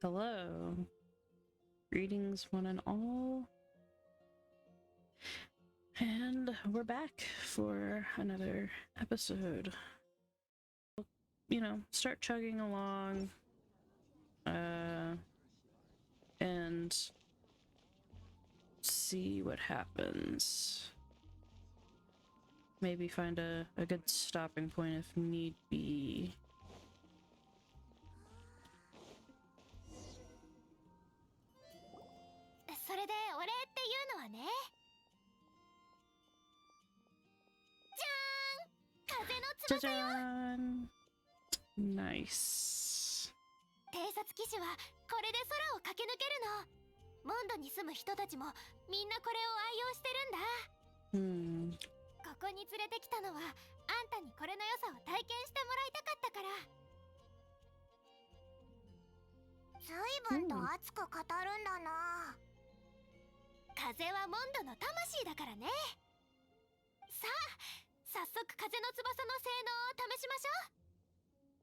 Hello. Greetings, one and all. And we're back for another episode. You know, start chugging along. And see what happens. Maybe find a good stopping point if need be. Jajan! Nice. 偵察機種はこれで空を駆け抜けるの。モンドに住む人たちもみんなこれを愛用してるんだ。ここに連れてきたのはあんたにこれの良さを体験してもらいたかったから。随分と熱く語るんだな。風はモンドの魂だからね。さあ、早速風の翼の性能を試しましょう。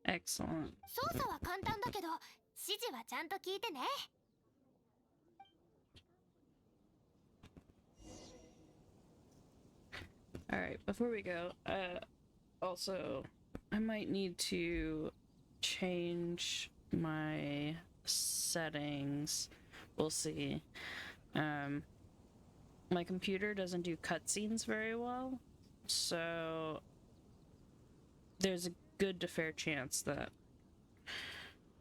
Excellent. 操作は簡単だけど指示はちゃんと聞いてね。 Alright, before we go, also, I might need to change my settings. We'll see. My computer doesn't do cutscenes very well, so there's a good to fair chance that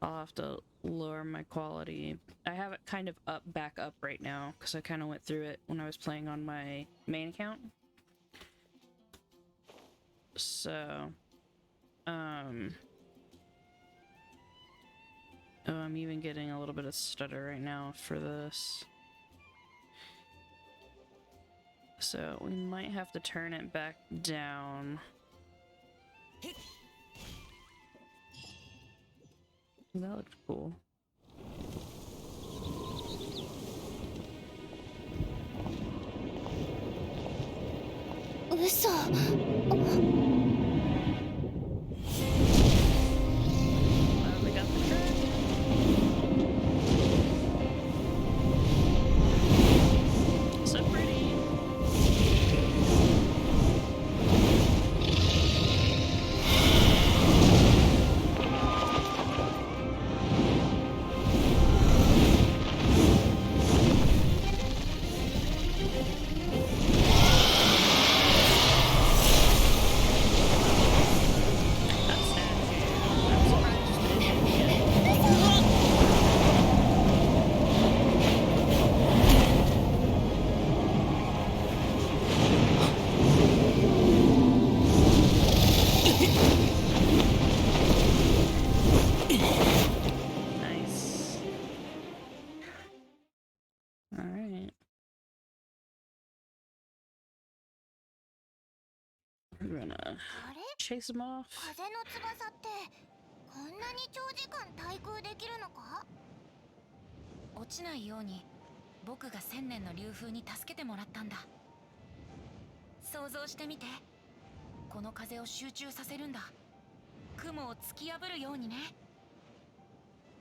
I'll have to lower my quality. I have it kind of back up right now because I kind of went through it when I was playing on my main account. So, oh, I'm even getting a little bit of stutter right now for this. So we might have to turn it back down. That looks cool. We got the track. So pretty. We're gonna chase him off. 風の翼ってこんなに長時間対空できるのか？落ちないように僕が1000年の流風に助けてもらったんだ。想像してみて。この風を集中させるんだ。雲を突き破るようにね。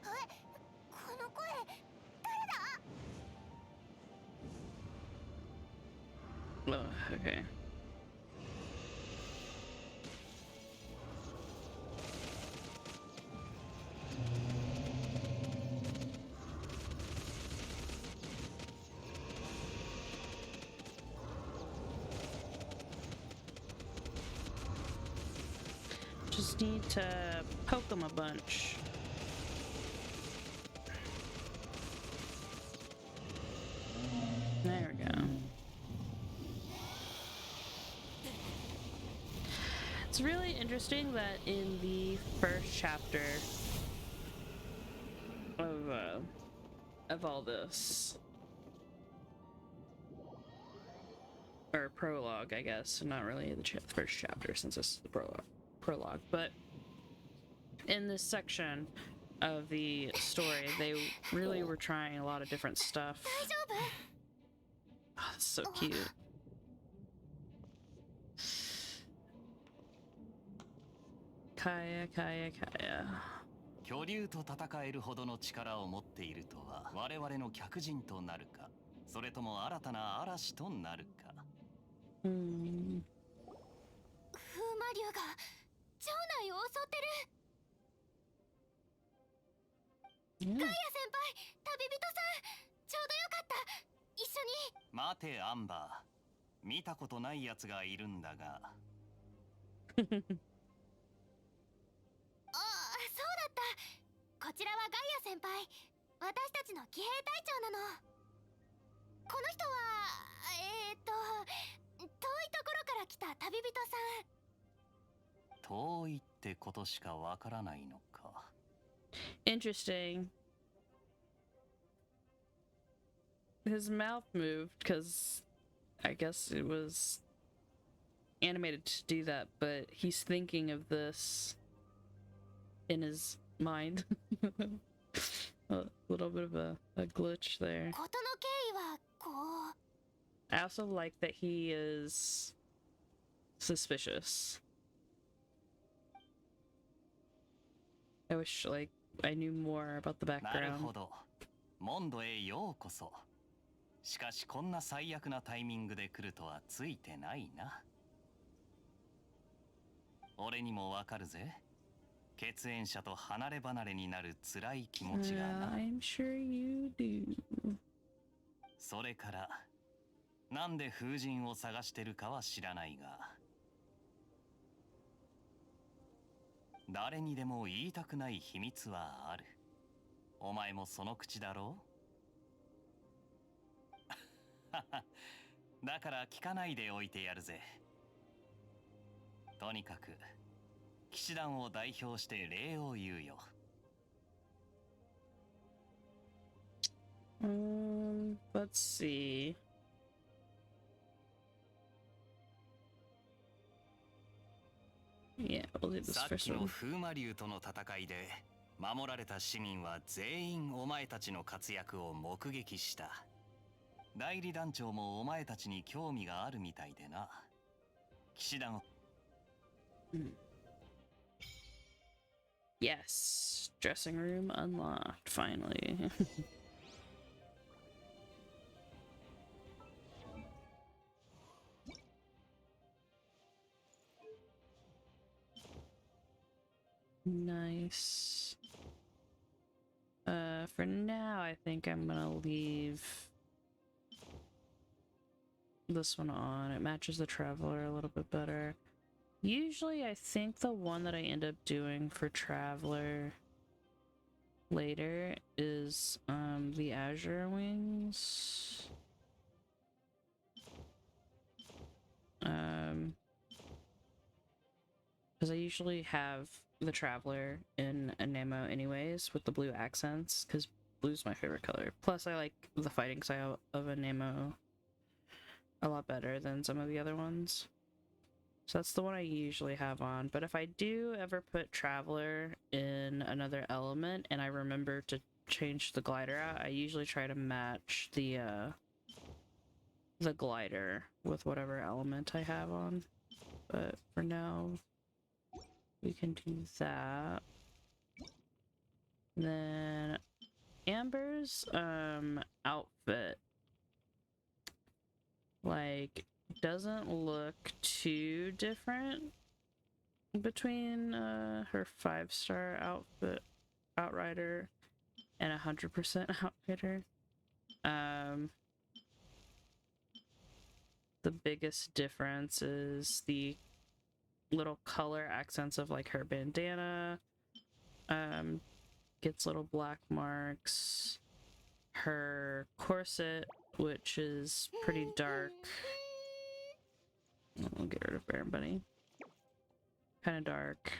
え、この声誰だ？ Oh, okay. Just need to poke them a bunch. There we go. It's really interesting that in the first chapter of all this, or prologue, I guess, not really the first chapter since this is the prologue, but in this section of the story, they really were trying a lot of different stuff. Oh, that's so cute. Kaeya, Kaeya, Kaeya. 巨竜と戦えるほどの力を持っているとは我々の客人となるか、それとも新たな嵐となるか。風魔竜が城内を襲ってる。ガイア先輩、旅人さん、ちょうどよかった。一緒に。待てアンバー、見たことないやつがいるんだが。ああ、そうだった。こちらはガイア先輩、私たちの騎兵隊長なの。この人は遠いところから来た旅人さん。遠いってことしかわからないのか。Interesting. His mouth moved because I guess it was animated to do that, but he's thinking of this in his mind. A little bit of a glitch there. 事の経緯はこう。I also like that he is suspicious. I wish, like, I knew more about the なる background. ほど。モンドへようこそ。しかしこんな最悪なタイミングで来るとはついてないな。俺にもわかるぜ。血縁者と離れ離れになる辛い気持ちがな。I'm sure you do. それからなんで風神を探してるかは知らないが、誰にでも言いたくない秘密はある。お前もその口だろう。だから聞かないでおいてやるぜ。とにかく騎士団を代表して礼を言うよ。Let's see. Yeah, we'll do this さっ first きの one. 風魔竜との戦いで守られた市民は全員お前たちの活躍を目撃した。代理団長もお前たちに興味があるみたいでな。騎士団を Yes, dressing room unlocked, finally. Nice. For now, I think I'm gonna leave this one on. It matches the Traveler a little bit better. Usually, I think the one that I end up doing for Traveler later is the Azure Wings. Because I usually have the Traveler in a Nemo anyways with the blue accents, because blue's my favorite color. Plus, I like the fighting style of a Nemo a lot better than some of the other ones. So that's the one I usually have on. But if I do ever put Traveler in another element and I remember to change the glider out, I usually try to match the glider with whatever element I have on. But for now, we can do that. Then Amber's outfit, like, doesn't look too different between her 5-star outfit outrider and 100% outrider. The biggest difference is the little color accents of like her bandana gets little black marks. Her corset, which is pretty dark. I'll get rid of Bear Bunny. Kind of dark.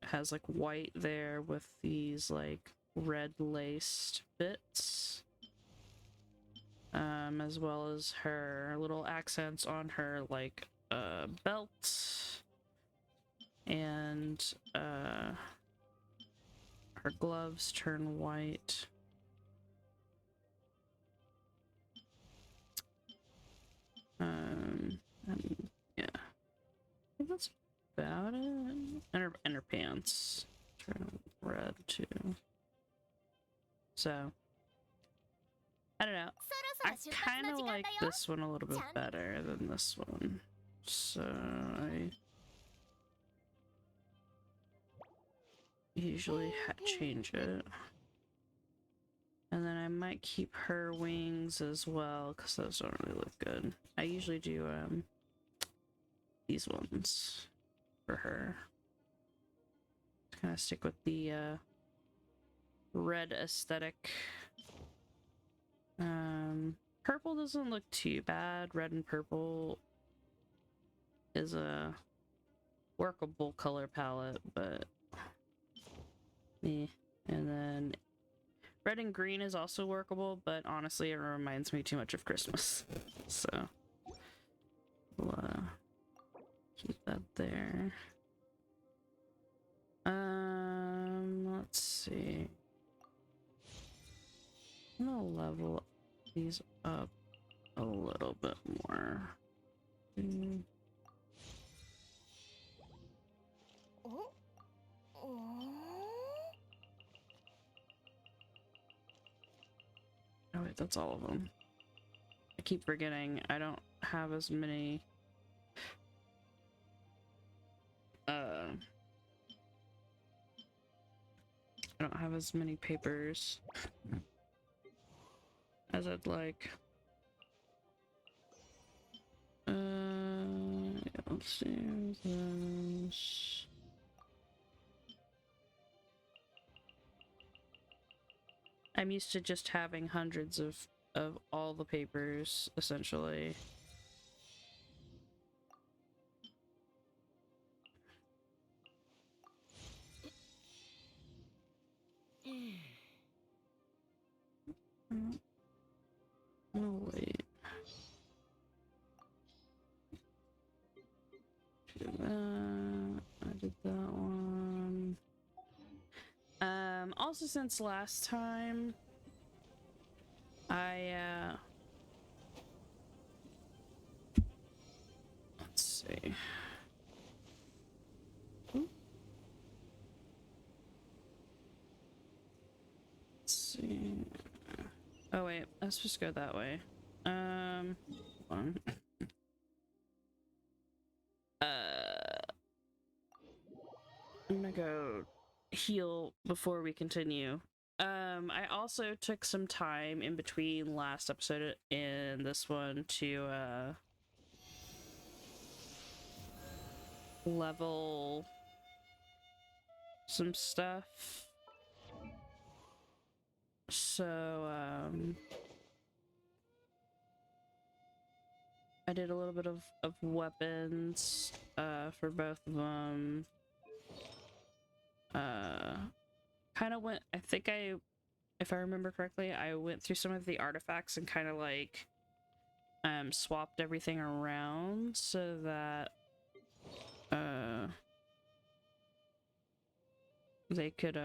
Has like white there with these like red laced bits. As well as her little accents on her like belt. and her gloves turn white. And yeah, I think that's about it. And her pants turn red too. So I don't know. I kind of like this one a little bit better than this one. So I usually change it. And then I might keep her wings as well, because those don't really look good. I usually do these ones for her. Kind of stick with the red aesthetic. Purple doesn't look too bad. Red and purple is a workable color palette, but and then red and green is also workable, but honestly it reminds me too much of Christmas. So we'll keep that there. Let's see. I'm gonna level these up a little bit more. Oh wait, that's all of them. I keep forgetting I don't have as many I don't have as many papers as I'd like. Yeah, let's see this. I'm used to just having hundreds of all the papers, essentially. Oh, wait. I did that one. Also, since last time, let's see. Let's see. Oh wait, let's just go that way. Hold on. I'm gonna go heal before we continue. I also took some time in between last episode and this one to level some stuff. So I did a little bit of weapons for both of them. Kind of went, I think if I remember correctly, I went through some of the artifacts and kind of like swapped everything around so that they could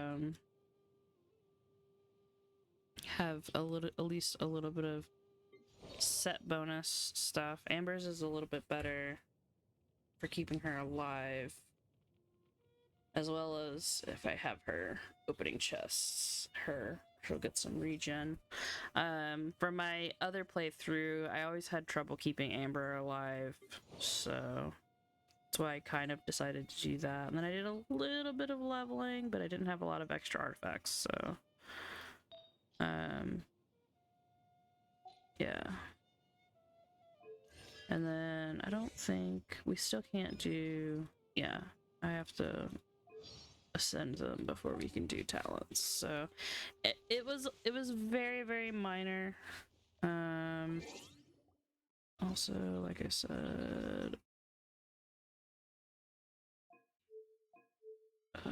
have a little, at least a little bit of set bonus stuff. Amber's is a little bit better for keeping her alive, as well as if I have her opening chests, she'll get some regen. For my other playthrough, I always had trouble keeping Amber alive, so that's why I kind of decided to do that. And then I did a little bit of leveling, but I didn't have a lot of extra artifacts, so yeah. And then I don't think we still can't do, yeah, I have to ascend them before we can do talents. So it was very, very minor. Also, like I said, I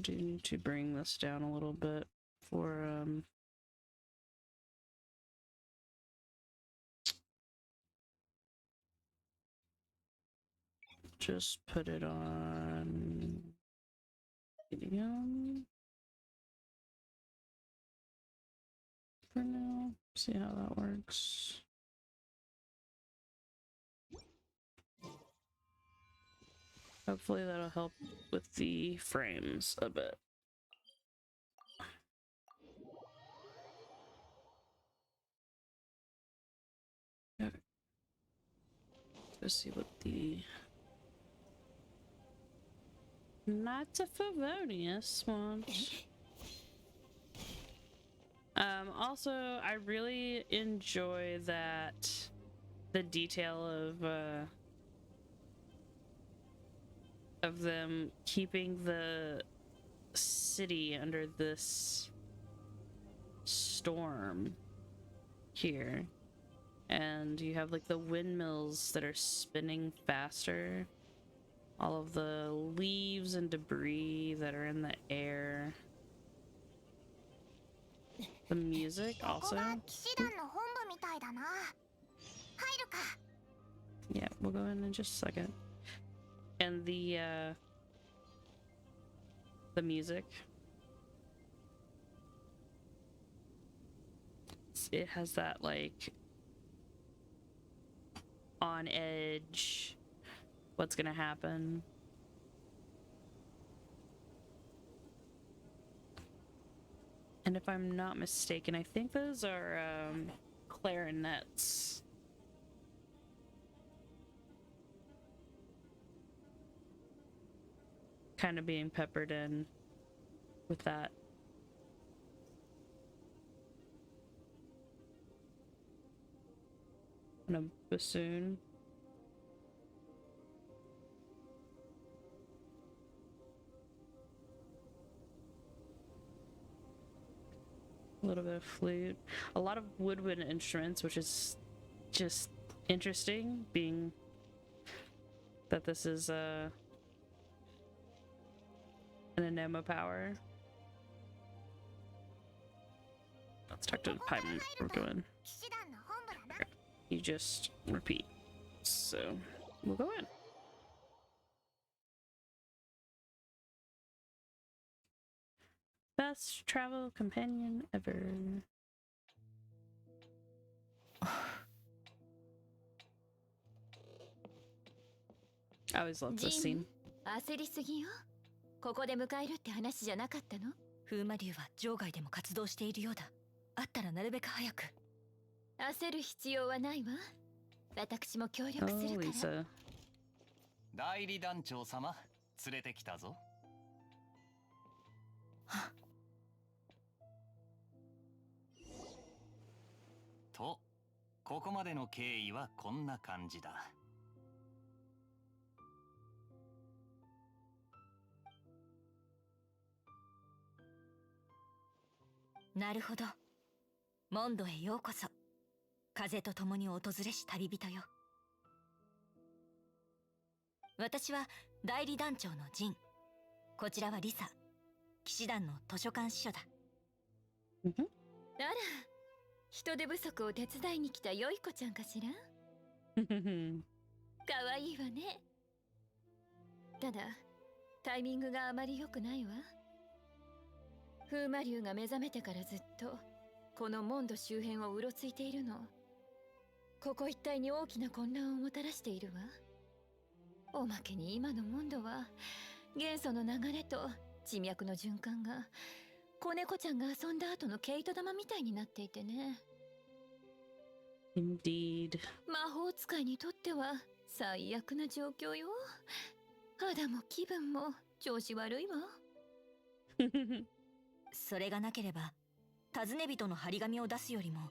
do need to bring this down a little bit for just put it on medium for now. See how that works. Hopefully that'll help with the frames a bit. Okay. Let's see what the Knights of Favonius want. Also, I really enjoy that the detail of them keeping the city under this storm here. And you have like the windmills that are spinning faster. All of the leaves and debris that are in the air. The music also. Yeah, we'll go in just a second. And the music. It has that like on edge, what's gonna happen. And if I'm not mistaken, I think those are clarinets. Kind of being peppered in with that. And a bassoon. A little bit of flute. A lot of woodwind instruments, which is just interesting, being that this is an anemo power. Let's talk to the pipe. We're going. You just repeat. So we'll go in. Best travel companion ever. I always love this scene. 焦りすぎよ。ここで迎えるって話じゃなかったの？風魔竜は場外でも活動しているようだ。あったらなるべく早く。焦る必要はないわ。私も協力するから。代理団長様、連れてきたぞ。と、ここまでの経緯はこんな感じだ。なるほど。モンドへようこそ。風と共に訪れし旅人よ。私は代理団長のジン。こちらはリサ。騎士団の図書館司書だ。あら、人手不足を手伝いに来たよい子ちゃんかしら。かわいいわね。ただ、タイミングがあまり良くないわ。風魔竜が目覚めてからずっとこのモンド周辺をうろついているの。ここ一帯に大きな混乱をもたらしているわ。おまけに今のモンドは元素の流れと地脈の循環が子猫ちゃんが遊んだ後の毛糸玉みたいになっていてね。Indeed. 魔法使いにとっては最悪な状況よ。肌も気分も調子悪いわ。それがなければ尋ね人の張り紙を出すよりも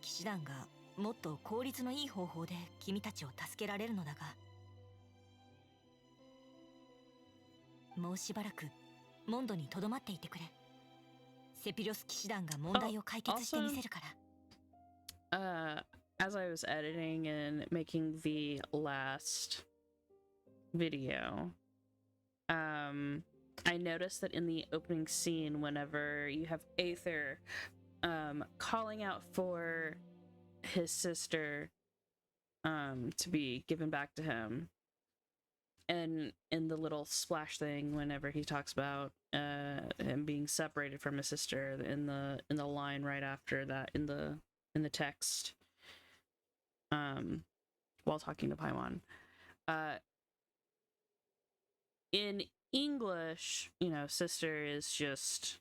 騎士団がもっと効率のいい方法で君たちを助けられるのだが、もうしばらくモンドにとどまっていてくれ。セピロス騎士団が問題を解決してみせるから。As I was editing and making the last video, I noticed that in the opening scene, whenever you have Aether calling out for his sister to be given back to him, and in the little splash thing, whenever he talks about him being separated from his sister, in the line right after that, in the text, while talking to Paimon, in English, you know, sister is just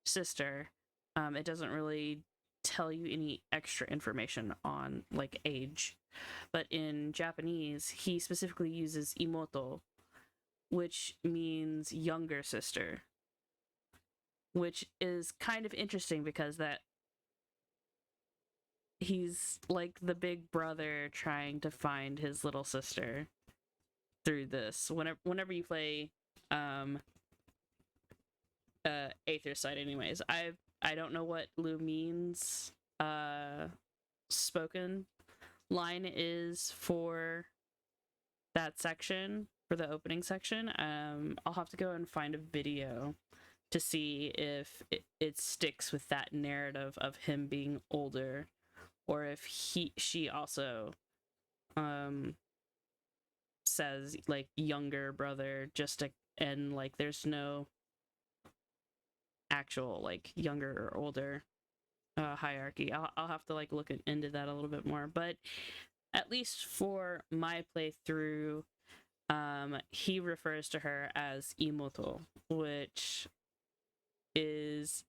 sister. It doesn't really tell you any extra information on like age, but in Japanese, he specifically uses imoto, which means younger sister, which is kind of interesting because that he's like the big brother trying to find his little sister through this. Whenever you play Aether side, anyways, I don't know what Lu means spoken line is for that section, for the opening section. I'll have to go and find a video to see if it sticks with that narrative of him being older, or if she also says like younger brother, just to, and like there's no actual like younger or older hierarchy. I'll have to like look into that a little bit more, but at least for my playthrough, he refers to her as Imoto, which is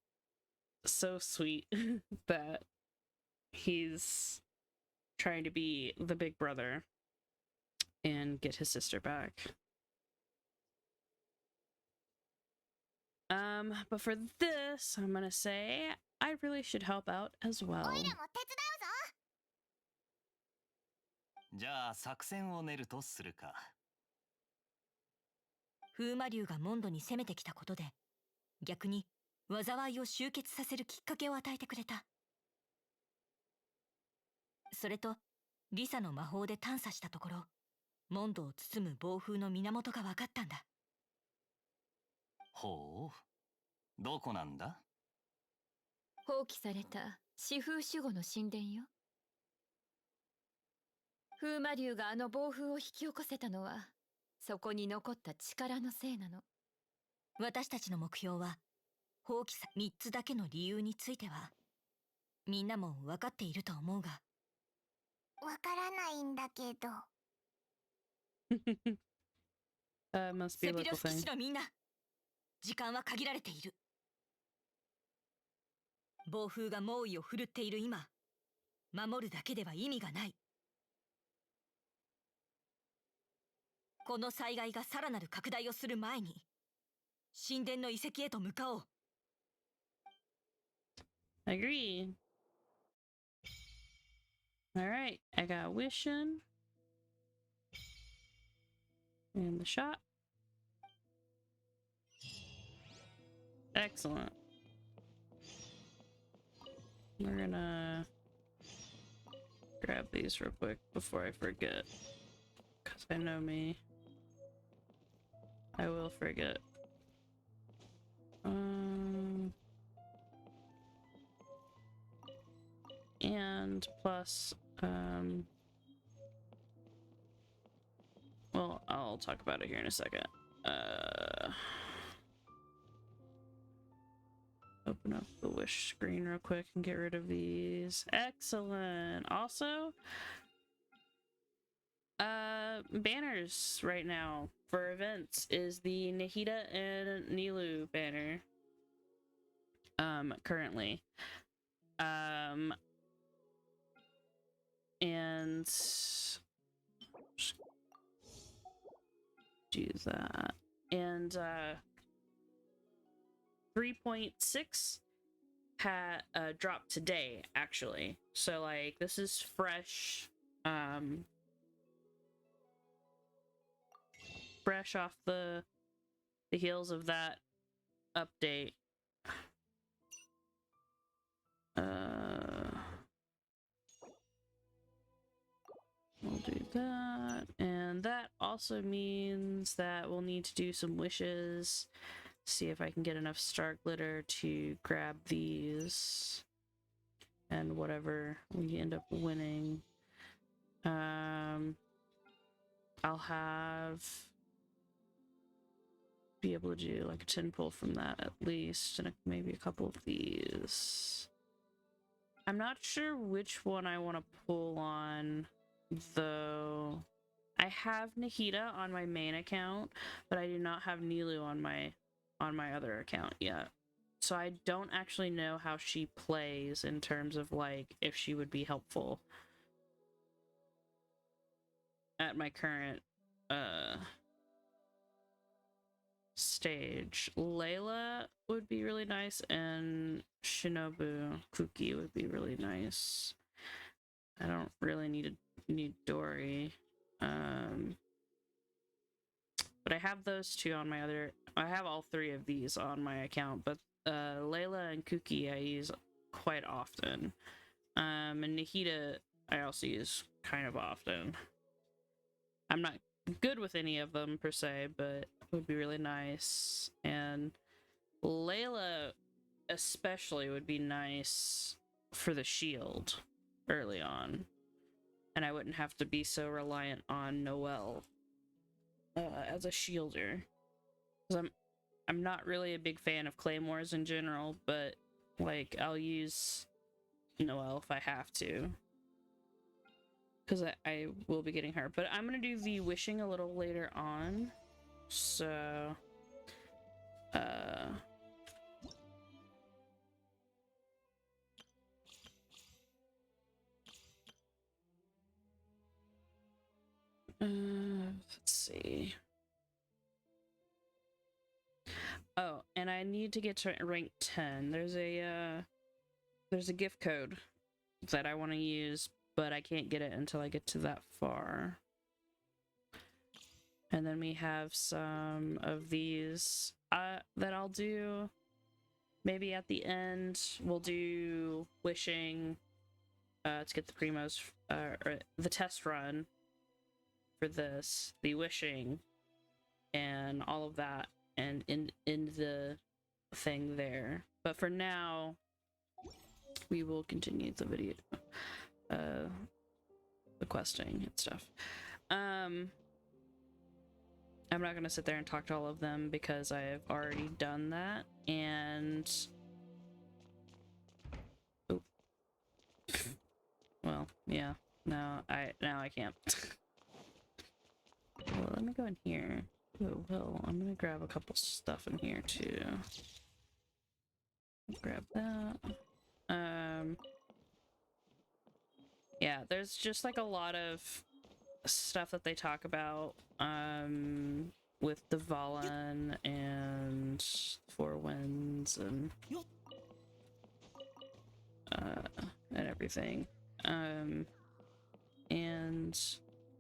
so sweet that he's trying to be the big brother and get his sister back. But for this, I'm gonna say I really should help out as well. じゃあ作戦を練るとするか。風魔竜がモンドに攻めてきたことで、逆に災いを集結させるきっかけを与えてくれた。それとリサの魔法で探査したところ、モンドを包む暴風の源が分かったんだ。ほう、どこなんだ？放棄された四風守護の神殿よ。風魔竜があの暴風を引き起こせたのは、そこに残った力のせいなの。私たちの目標は放棄さ3つだけの理由についてはみんなも分かっていると思うが、わからないんだけど。Must be a セピ local ロス騎 thing. 士のみんな、時間は限られている。暴風が猛威を振るっている今、守るだけでは意味がない。この災害がさらなる拡大をする前に、神殿の遺跡へと向かおう。Agree. Alright, I got Wishin. And the shot. Excellent. We're gonna grab these real quick before I forget. Because I know me. I will forget. And plus, well, I'll talk about it here in a second. Open up the wish screen real quick and get rid of these. Excellent. Also, banners right now for events is the Nahida and Nilu banner. Currently. And do that. And 3.6 had dropped today, actually. So like this is fresh, fresh off the heels of that update. We'll do that, and that also means that we'll need to do some wishes. See if I can get enough star glitter to grab these and whatever we end up winning. I'll have be able to do like a 10 pull from that at least, and maybe a couple of these. I'm not sure which one I want to pull on, though. I have Nahida on my main account, but I do not have Nilu on my other account yet. So I don't actually know how she plays in terms of like if she would be helpful at my current stage. Layla would be really nice, and Shinobu Kuki would be really nice. I don't really need Dory. But I have those two on my other. I have all three of these on my account, but Layla and Kuki I use quite often. And Nahida I also use kind of often. I'm not good with any of them per se, but it would be really nice. And Layla especially would be nice for the shield early on. And I wouldn't have to be so reliant on Noelle as a shielder. Because I'm not really a big fan of claymores in general, but like I'll use Noelle if I have to. Because I will be getting her. But I'm going to do the wishing a little later on. So... let's see. Oh, and I need to get to rank 10. There's a gift code that I want to use, but I can't get it until I get to that far. And then we have some of these that I'll do. Maybe at the end, we'll do wishing to get the primos, or the test run for this, the wishing, and all of that, and in the thing there. But for now, we will continue the video, the questing and stuff. I'm not gonna sit there and talk to all of them because I've already done that, and oh, well, yeah, now I can't. Well, let me go in here. Oh, well, I'm gonna grab a couple stuff in here too. Grab that. Yeah, there's just like a lot of stuff that they talk about with Dvalin and Four Winds and everything. And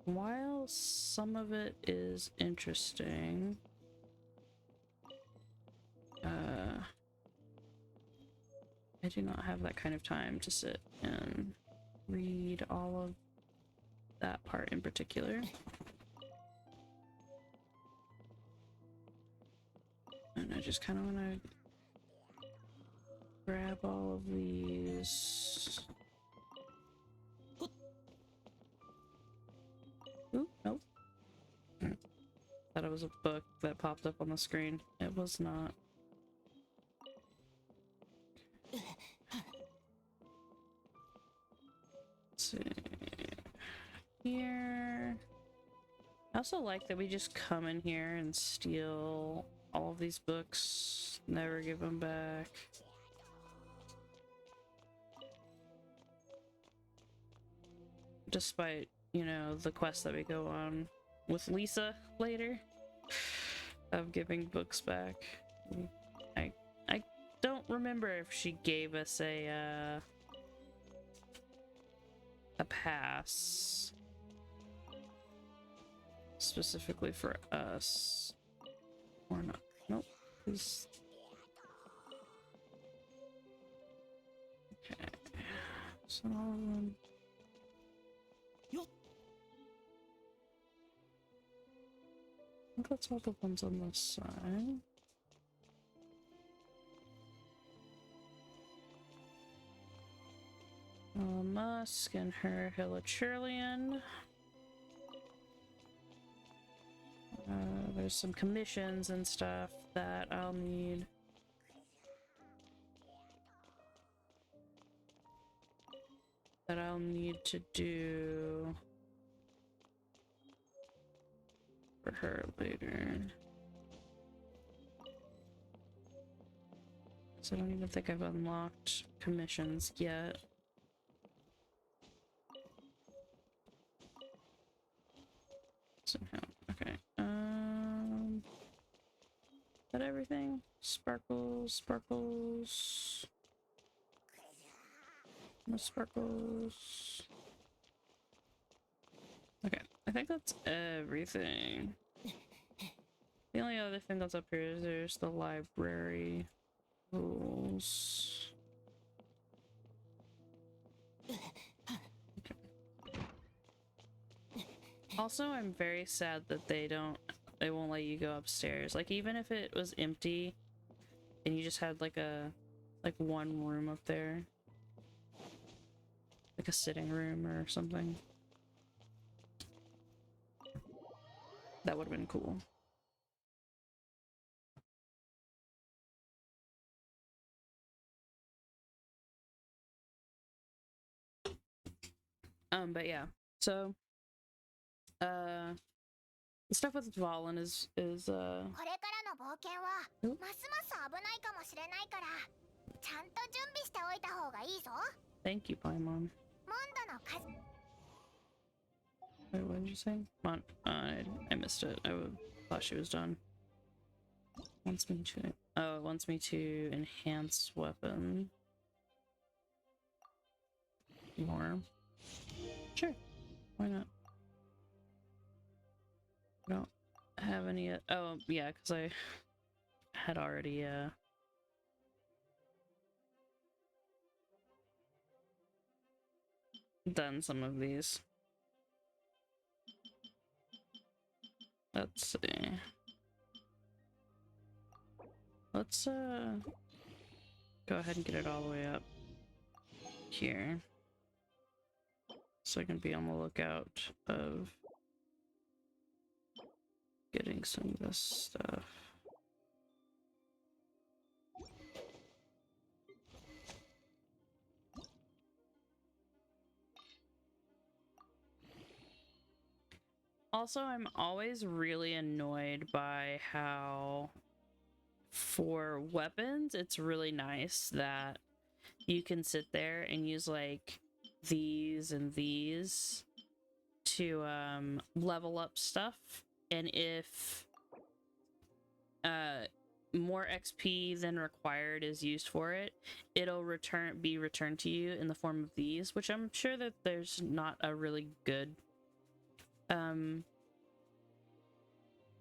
while some of it is interesting, I do not have that kind of time to sit and read all of that part in particular. And I just kind of want to grab all of these. Ooh, nope. Thought it was a book that popped up on the screen. It was not. Let's see. Here. I also like that we just come in here and steal all of these books, never give them back. Despite, you know, the quest that we go on with Lisa later of giving books back. I don't remember if she gave us a pass specifically for us or not. Nope. Please. Okay. So I think that's all the ones on this side. Musk and her Hilichurlian. There's some commissions and stuff that I'll need. That I'll need to do for her later. So I don't even think I've unlocked commissions yet. Somehow. Okay. Is that everything? Sparkles, sparkles. No sparkles. Okay, I think that's everything. The only other thing that's up here is there's the library rules. Okay. Also, I'm very sad that they won't let you go upstairs. Like, even if it was empty and you just had like one room up there, like a sitting room or something, that would have been cool. But yeah, so the stuff with Dvalin is これからの冒険はますます危ないかもしれないからちゃんと準備しておいた方がいいぞ。 Thank you, Paimon. モンドの数 Wait, what did you say? I missed it. Thought she was done. Wants me to... Oh, it wants me to enhance weapon. More. Sure. Why not? I don't have any... Oh, yeah, because I had already, done some of these. Let's see. Let's go ahead and get it all the way up here so I can be on the lookout of getting some of this stuff. Also, I'm always really annoyed by how for weapons, it's really nice that you can sit there and use like these and these to level up stuff, and if more XP than required is used for it, it'll be returned to you in the form of these, which I'm sure that there's not a really good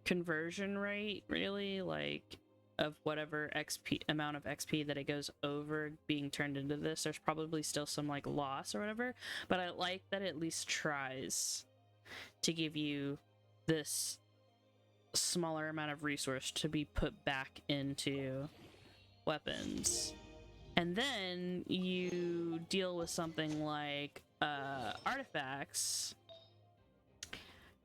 conversion rate, really, like, of whatever amount of XP that it goes over being turned into this. There's probably still some like loss or whatever, but I like that it at least tries to give you this smaller amount of resource to be put back into weapons. And then you deal with something like artifacts,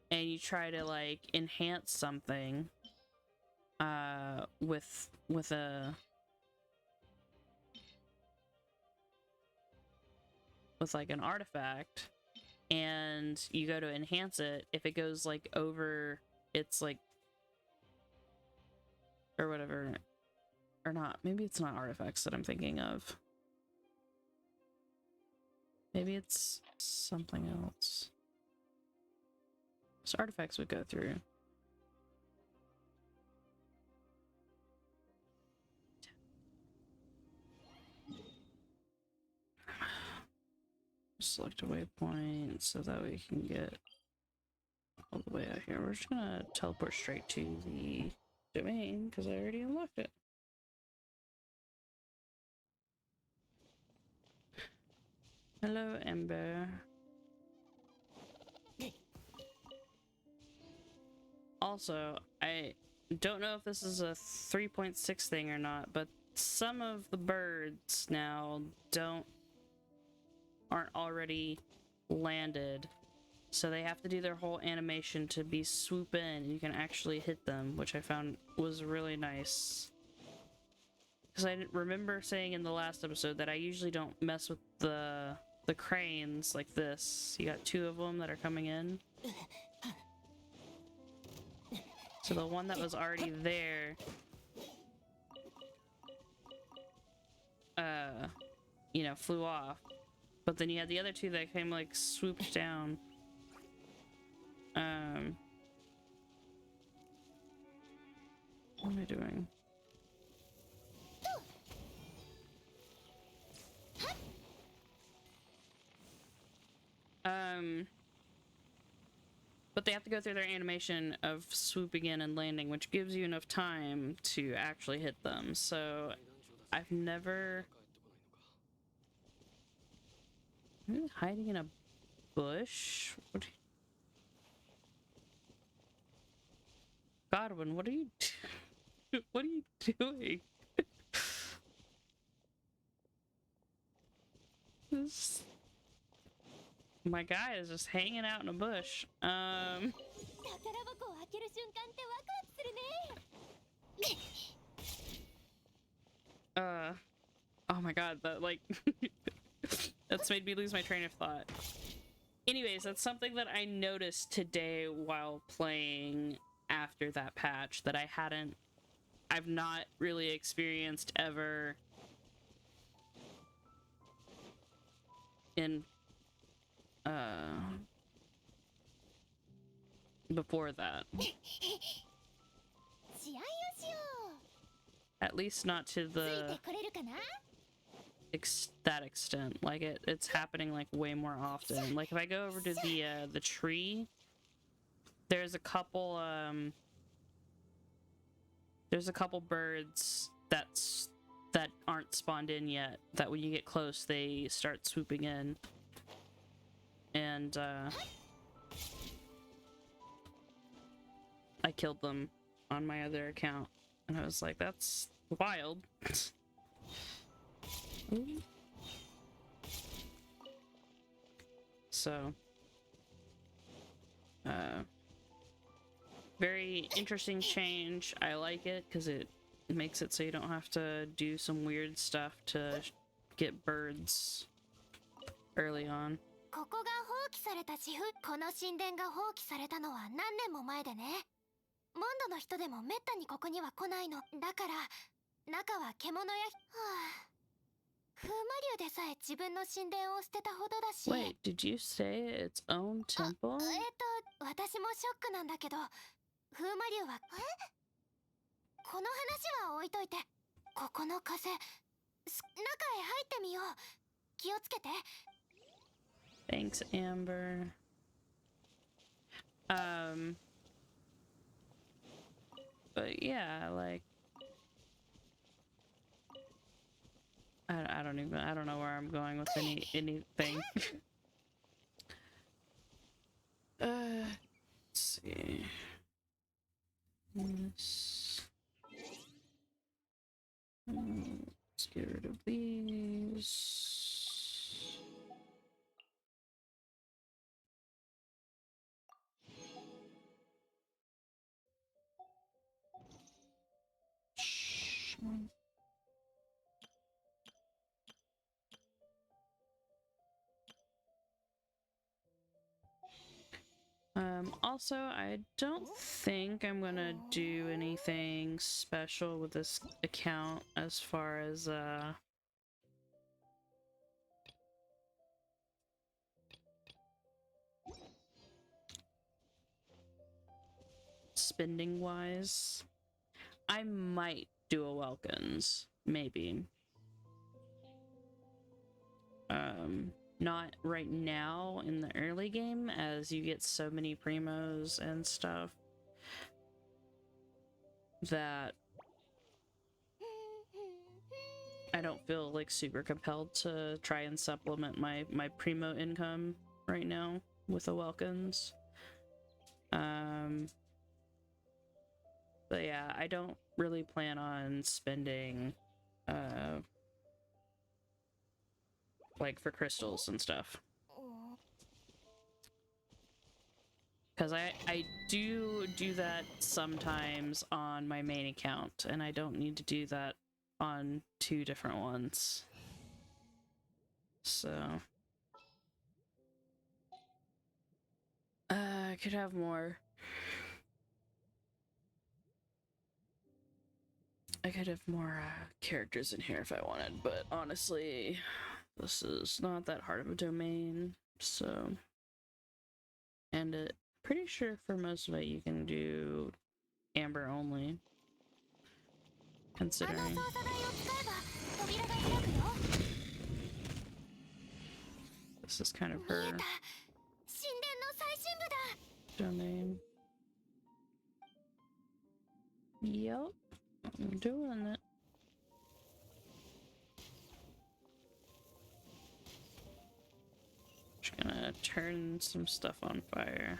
and you try to like enhance something with like an artifact, and you go to enhance it. If it goes like over, it's like, or whatever, or not, maybe it's not artifacts that I'm thinking of, maybe it's something else. So artifacts would go through. Select a waypoint so that we can get all the way out here. We're just gonna teleport straight to the domain because I already unlocked it. Hello, Amber. Also, I don't know if this is a 3.6 thing or not, but some of the birds now aren't already landed. So they have to do their whole animation to be swoop in and you can actually hit them, which I found was really nice. Because I remember saying in the last episode that I usually don't mess with the cranes like this. You got two of them that are coming in. So the one that was already there, you know, flew off. But then you had the other two that came like swooped down. What am I doing? But they have to go through their animation of swooping in and landing, which gives you enough time to actually hit them. So I've never... hiding in a bush? Godwin, what are you what are you doing? My guy is just hanging out in a bush. Oh my god, that like that's made me lose my train of thought. Anyways, that's something that I noticed today while playing after that patch that I've not really experienced ever in before that. At least not to the that extent. Like it's happening like way more often. Like if I go over to the tree, there's a couple birds that aren't spawned in yet, that when you get close they start swooping in. And I killed them on my other account and I was like, that's wild. So very interesting change. I like it because it makes it so you don't have to do some weird stuff to get birds early on. ここが放棄されたこの神殿が放棄されたのは何年も前でね。モンドの人でもめったにここには来ないの。だから中は獣や風魔竜でさえ自分の神殿を捨てたほどだし。 Wait, did you say its own temple? 私もショックなんだけど、風魔竜はこの話は置いといて、ここの風、中へ入ってみよう。気をつけて。 Thanks, Amber. But yeah, like I don't know where I'm going with anything. Let's see. Let's get rid of these. Also, I don't think I'm gonna do anything special with this account as far as, spending-wise. I might do a Welkins, maybe. Not right now in the early game, as you get so many primos and stuff that I don't feel like super compelled to try and supplement my primo income right now with a Welkins. But yeah, I don't really plan on spending like for crystals and stuff. Because I do that sometimes on my main account, and I don't need to do that on 2 different ones. So I could have more. I could have more characters in here if I wanted, but honestly, this is not that hard of a domain, so. And pretty sure for most of it you can do Amber only, considering. This is kind of her domain. Yup, I'm doing it. Just gonna turn some stuff on fire.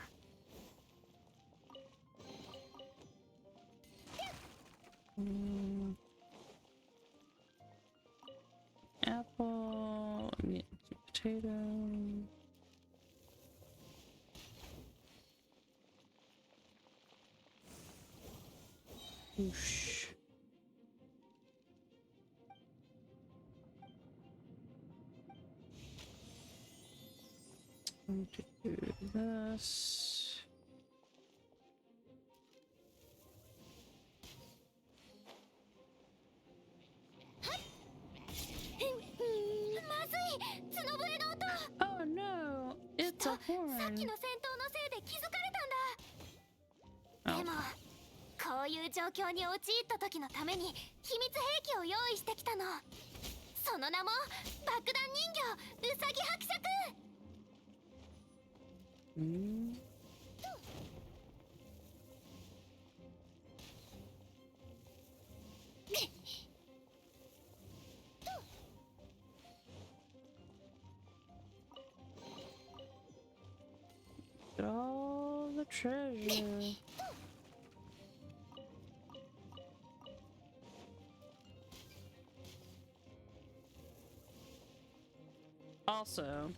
Apple, meat, potato. Whoosh. I'm going to do this. Oh no, it's a horn. Oh. こういう状況に陥った時のために秘密兵器を用意してきたの。その名も爆弾人形ウサギ伯爵。Get all the treasure. Also,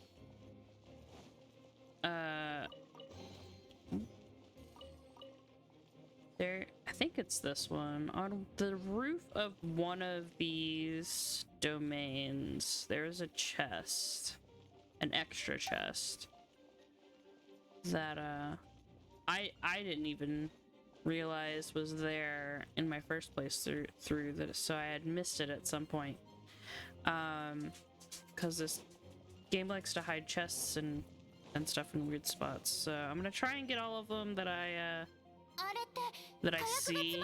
there, I think it's this one. On the roof of one of these domains, there's a chest, an extra chest that I didn't even realize was there in my first place through this, so I had missed it at some point. Because this game likes to hide chests and stuff in weird spots, so I'm gonna try and get all of them that I see.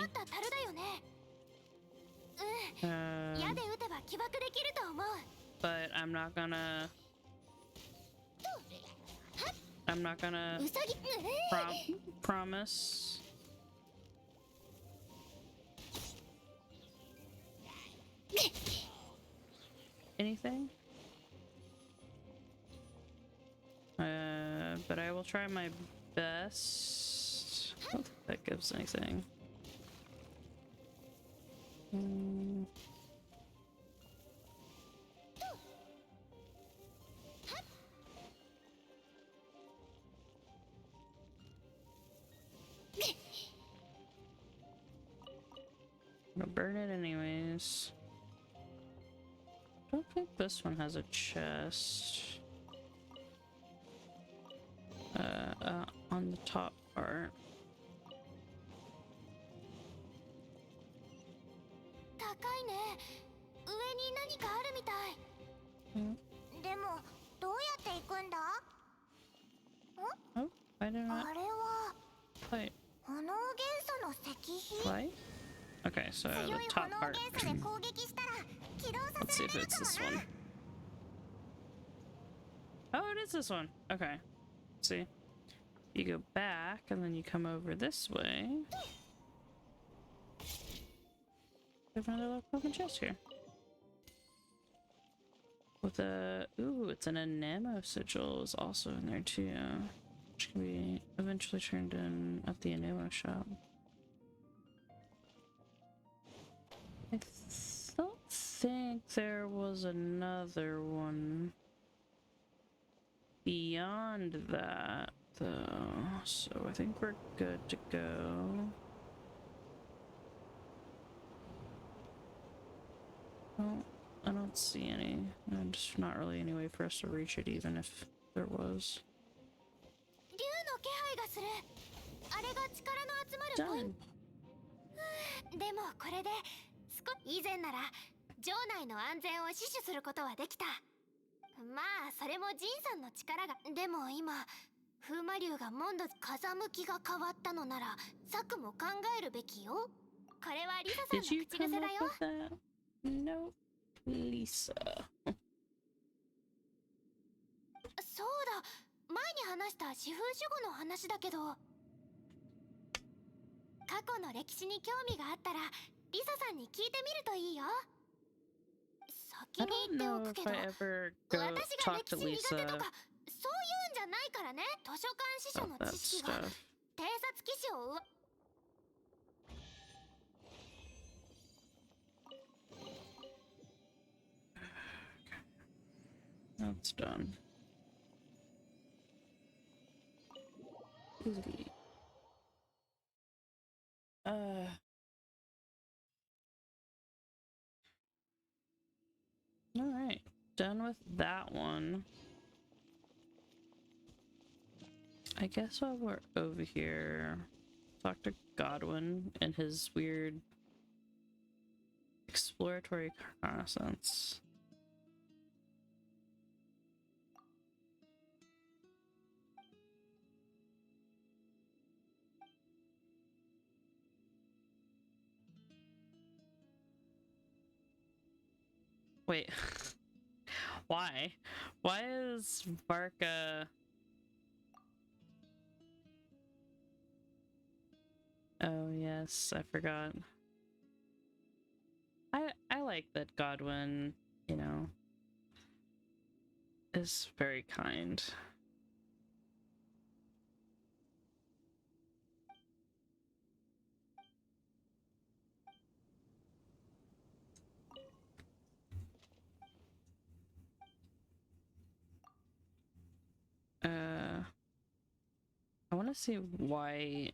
But I'm not gonna promise. Anything? But I will try my best. I don't think that gives anything. I'm gonna burn it anyways. I don't think this one has a chest. On the top part. Oh, why did I play? Play? Okay, so the top part. Let's see if it's this one. Oh, it is this one. Okay. Let's see. You go back and then you come over this way. There's another little broken chest here. With a... Ooh, it's an enamel sigil is also in there too. Which can be eventually turned in at the enamel shop. I don't think there was another one beyond that. though, so I think we're good to go. Well, I don't see any. And there's not really any way for us to reach it, even if there was. 竜の気配がする。あれが力の集まるポイン Done. ト。でもこれで以前なら城内の安全を死守することはできた。まあそれもジンさんの力が。でも今風魔竜がモンド風向きが変わったのなら策も考えるべきよ。これはリサさんの Did you 口 come 癖 up だよ。 with that? No, Lisa. そうだ、前に話した四風守護の話だけど、過去の歴史に興味があったらリサさんに聞いてみるといいよ。 I 先に don't 言ってお know く if けど、 I ever go 私が talk 歴 to 史苦手 Lisa とかそういうんじゃないからね。図書館司書 about の that 知識が stuff. 偵察騎士を That's done. Easily. Alright. Done with that one. I guess while we're over here, talk to Godwin and his weird exploratory reconnaissance. Wait. Why? Why is Varka... Oh yes, I forgot. I like that Godwin, you know, is very kind. I want to see why.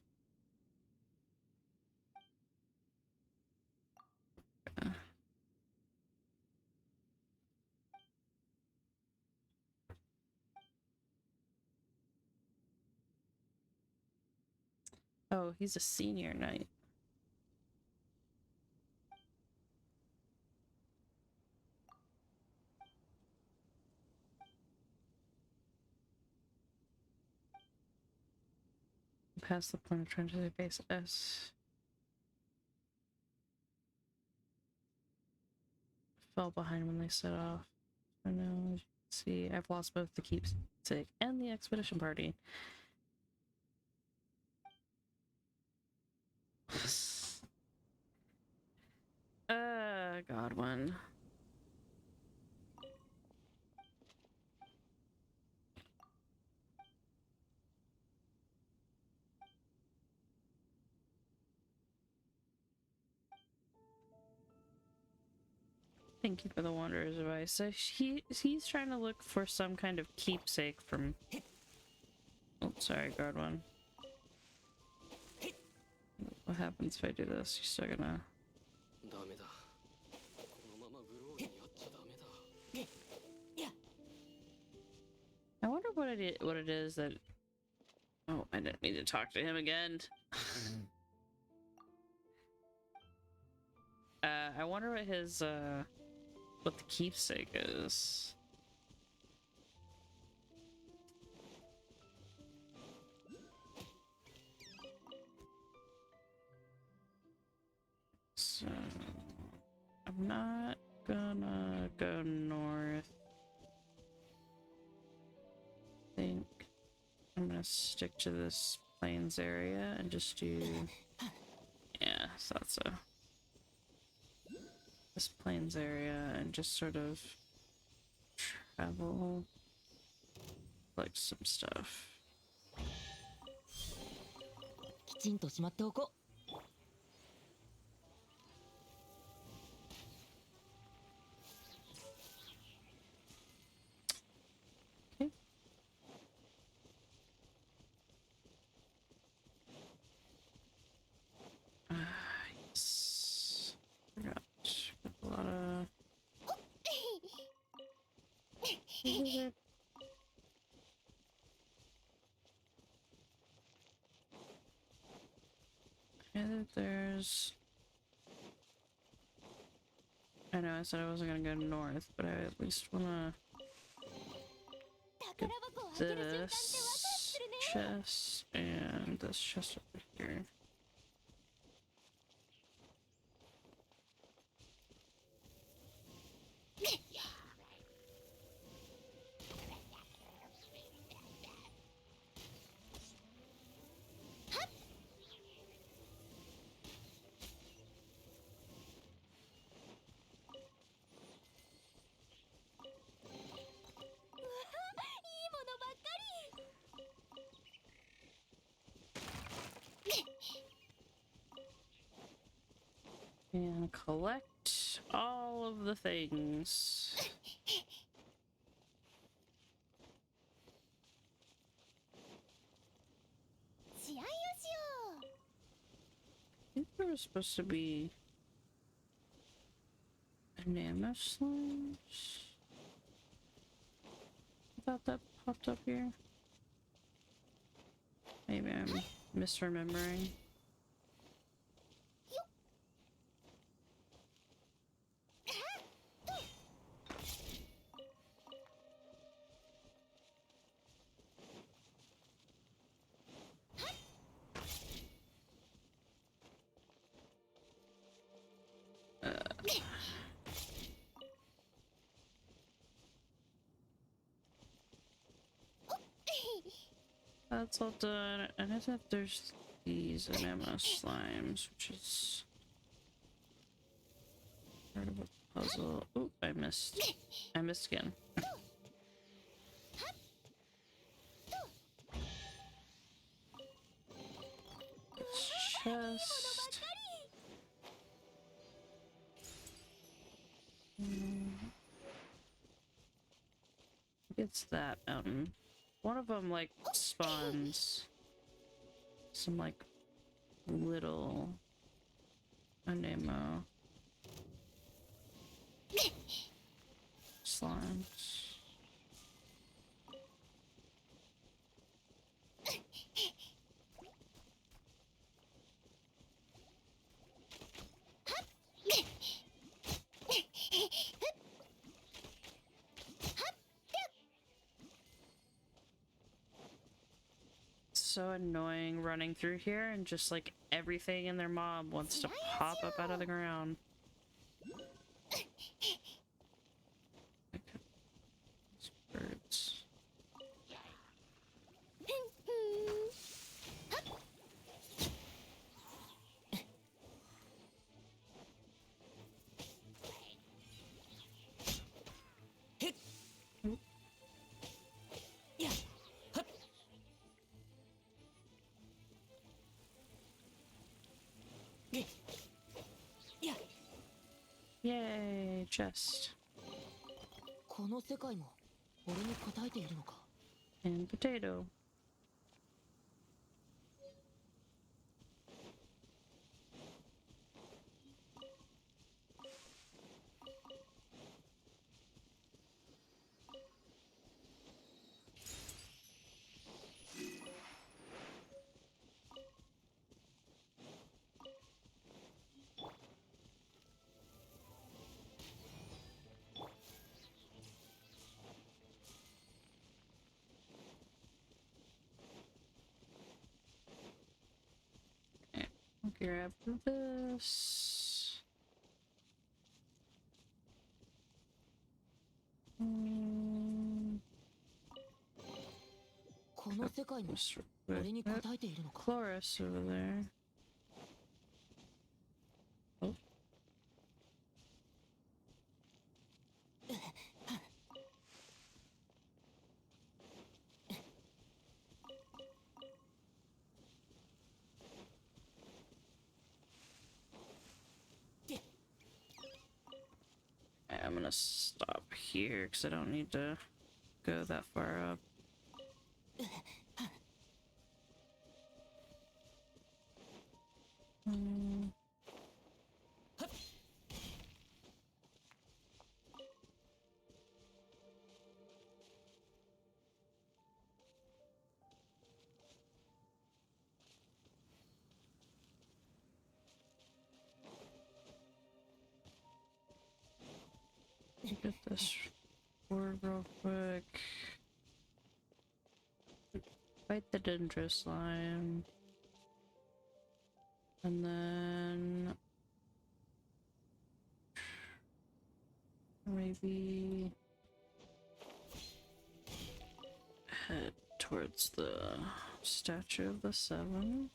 Oh, he's a senior knight. Past the point of trying to base S. Fell behind when they set off. I know. As you can see, I've lost both the keepsake and the expedition party. Godwin. Thank you for the Wanderer's advice. So he's trying to look for some kind of keepsake from... Oh, sorry, Godwin. What happens if I do this? You're still gonna... I wonder what it is that... Oh, I didn't mean to talk to him again. I wonder what his, what the keepsake is. So... I'm not gonna go north. I think I'm gonna stick to this plains area and just do... Yeah, so that's a... This plains area and just sort of travel, like some stuff. きちんとしまっておこう。 Okay. There's... I know I said I wasn't gonna go north, but I at least wanna get this chest and this chest over here. And collect all of the things. I think there was supposed to be banana slimes. I thought that popped up here. Maybe I'm misremembering. That's all done, and I think there's these enema slimes, which is part of a puzzle. Oh, I missed. I missed again. This chest. It's that mountain. One of them like spawns some like little anemo slimes. So annoying running through here and just like everything in their mob wants to pop up out of the ground. These birds. Yay, chest. この世界も俺に応えているのか。 And potato. Grab this. この世界も Just 俺に応えているのか。 Chloris over there. Oh. I'm gonna stop here because I don't need to go that far up. Get this board real quick. Fight the Dendro slime. And then maybe head towards the Statue of the Seven.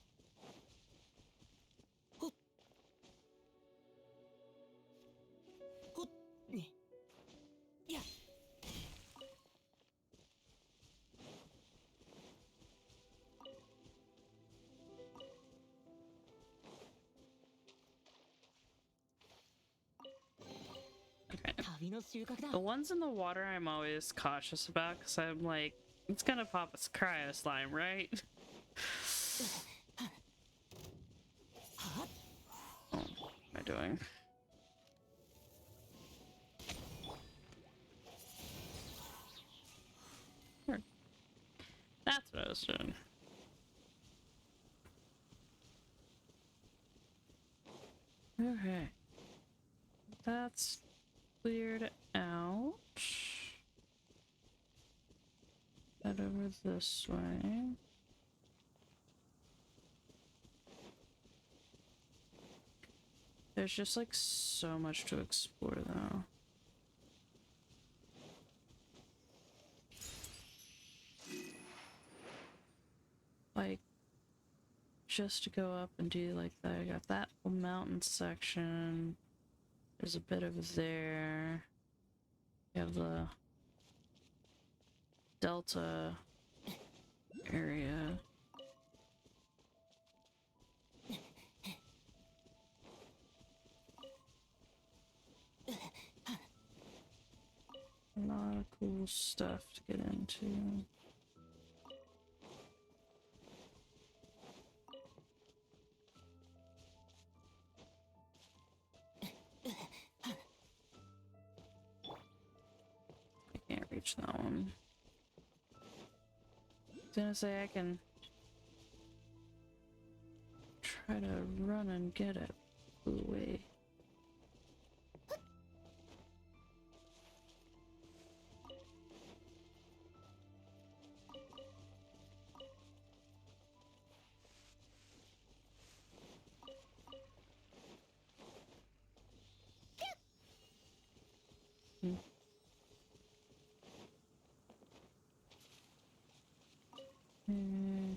The ones in the water I'm always cautious about because I'm like, it's gonna pop a cryo slime, right? Oh, what am I doing? Sure. That's what I was doing. Okay. That's cleared out. Head over this way. There's just like so much to explore though. Like, just to go up and do like that. I got that whole mountain section. There's a bit over there. You have the Delta area. A lot of cool stuff to get into. I can't reach that one. I was gonna say I can try to run and get it. Away.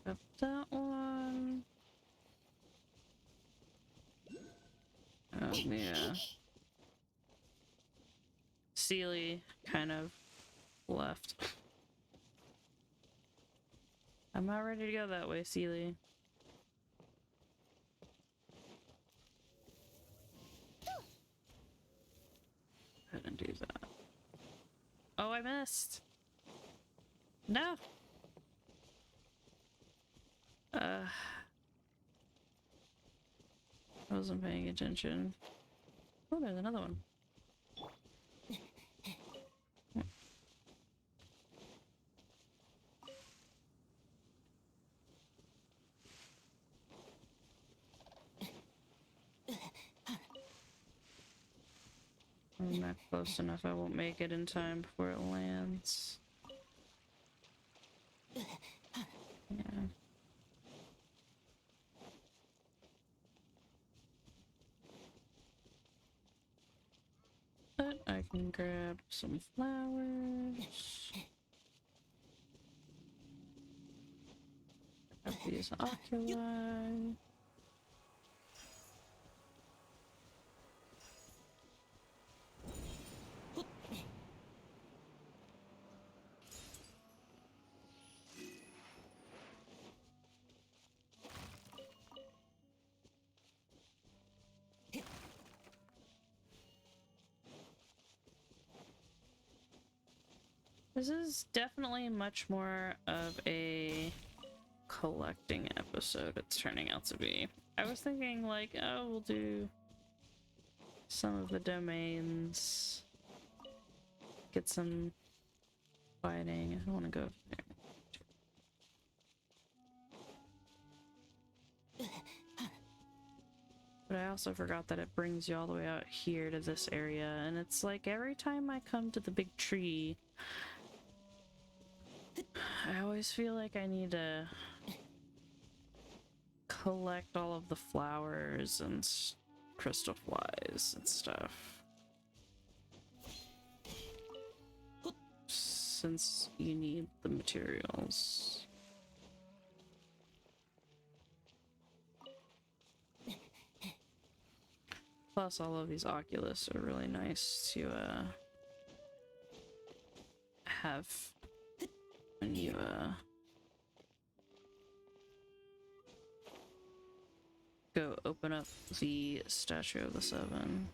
Got that one. Oh, yeah. Sealy kind of left. I'm not ready to go that way, Sealy. Go ahead and do that. Oh, I missed. No. I wasn't paying attention. Oh, there's another one. I'm not close enough. I won't make it in time before it lands. Yeah. But I can grab some flowers. Grab these oculi. This is definitely much more of a collecting episode it's turning out to be. I was thinking like, oh, we'll do some of the domains, get some fighting. I don't want to go there. But I also forgot that it brings you all the way out here to this area, and it's like every time I come to the big tree, I always feel like I need to collect all of the flowers and crystal flies and stuff. Since you need the materials. Plus, all of these oculus are really nice to have when you go open up the Statue of the Seven.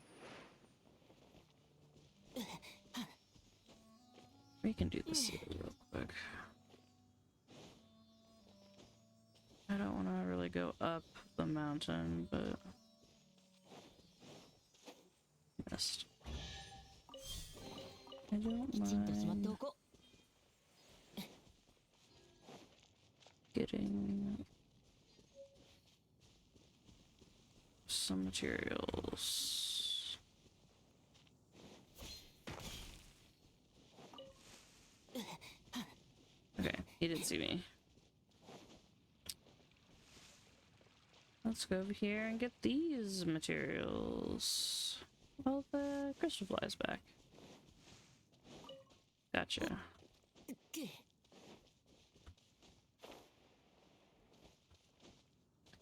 We can do this real quick. I don't want to really go up the mountain, but missed. I don't mind getting some materials. Okay, he didn't see me. Let's go over here and get these materials. Well, the crystal flies back. Gotcha.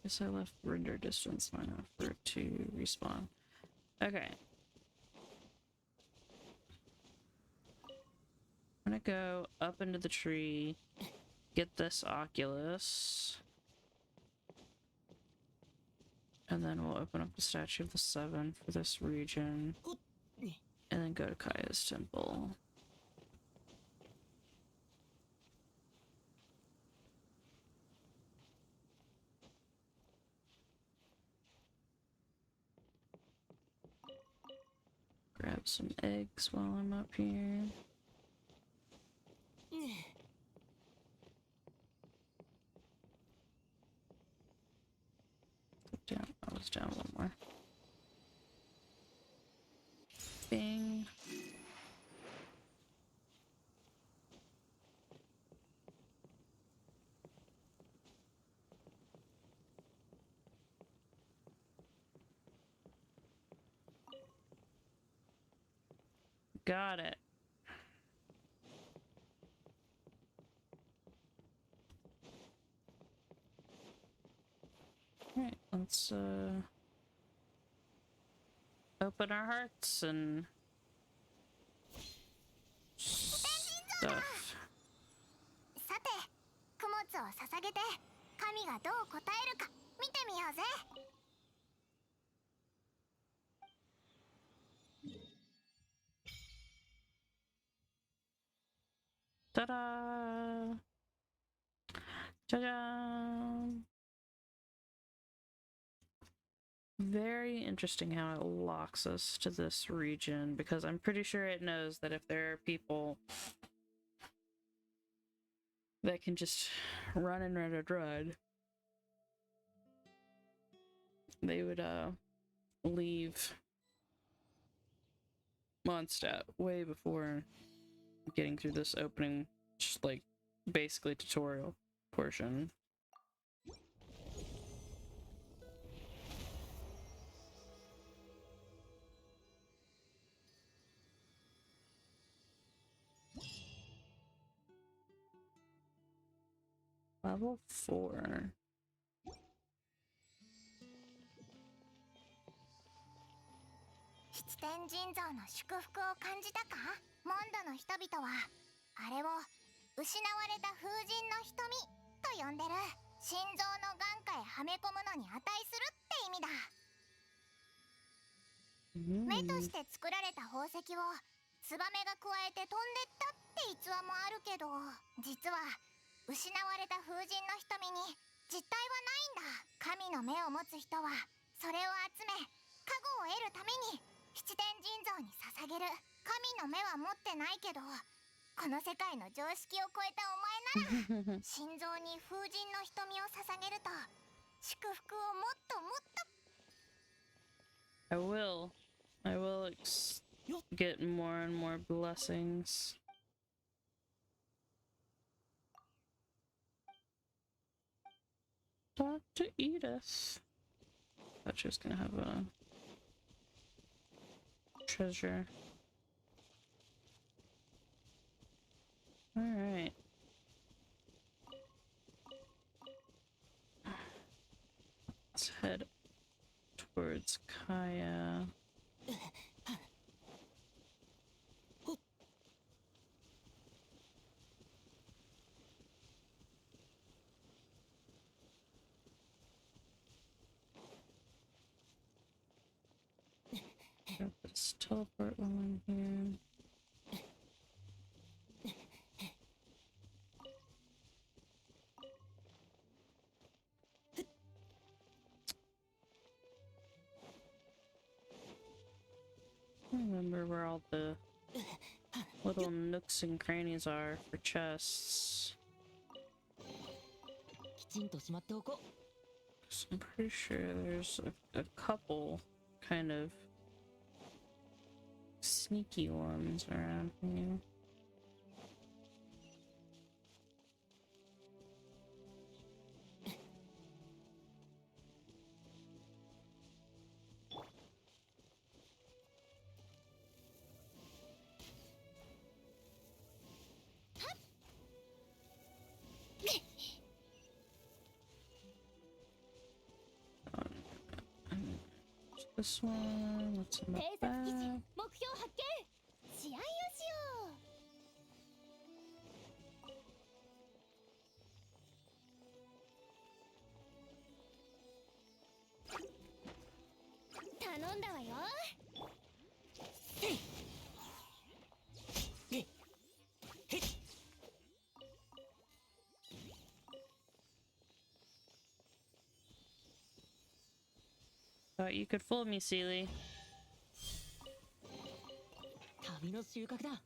Guess I left render distance long enough for it to respawn. Okay. I'm gonna go up into the tree, get this oculus, and then we'll open up the Statue of the Seven for this region, and then go to Kaeya's temple. Grab some eggs while I'm up here. Down. I was down one more. Bing. Got it. Alright, let's open our hearts and stuff. さて、供物を捧げて神がどう答えるか見てみようぜ。Ta-da! Ta-da! Very interesting how it locks us to this region, because I'm pretty sure it knows that if there are people that can just run and run and run, they would leave Mondstadt way before getting through this opening, just like basically tutorial portion. Level 4. 七天神像の祝福を感じたか？モンドの人々はあれを失われた風神の瞳と呼んでる。心臓の眼下へはめ込むのに値するって意味だ。目として作られた宝石をツバメが加えて飛んでったって逸話もあるけど、実は失われた風神の瞳に実体はないんだ。神の目を持つ人はそれを集め加護を得るために七天神像に捧げる。神の目は持ってないけど、この世界の常識を超えたお前なら心臓に風神の瞳を捧げると祝福をもっともっと。I will. I will get more and more blessings. Talk to Edith. Thought she was gonna have a treasure. Alright. Let's head towards Kaeya. Got this teleport one here. I don't remember where all the little nooks and crannies are for chests. きちんとしまっておこう。 So I'm pretty sure there's a couple kind of sneaky ones around here. This one, what's in the 偵察基地 back? 目標発見試合をしよう頼んだわよ Thought you could fool me, Seely. 旅の収穫だ。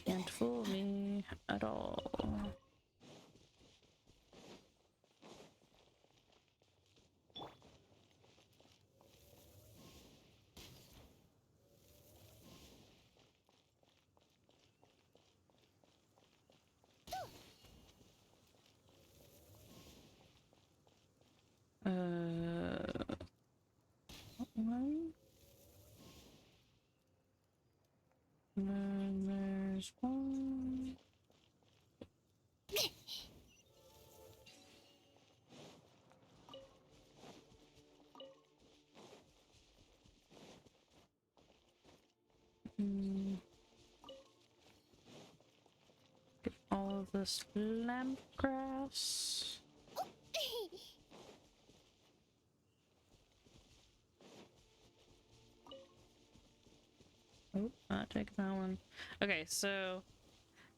Can't fool me at all. One. And then there's one. Get all of this lamp grass. Oh, not taking that one. Okay, so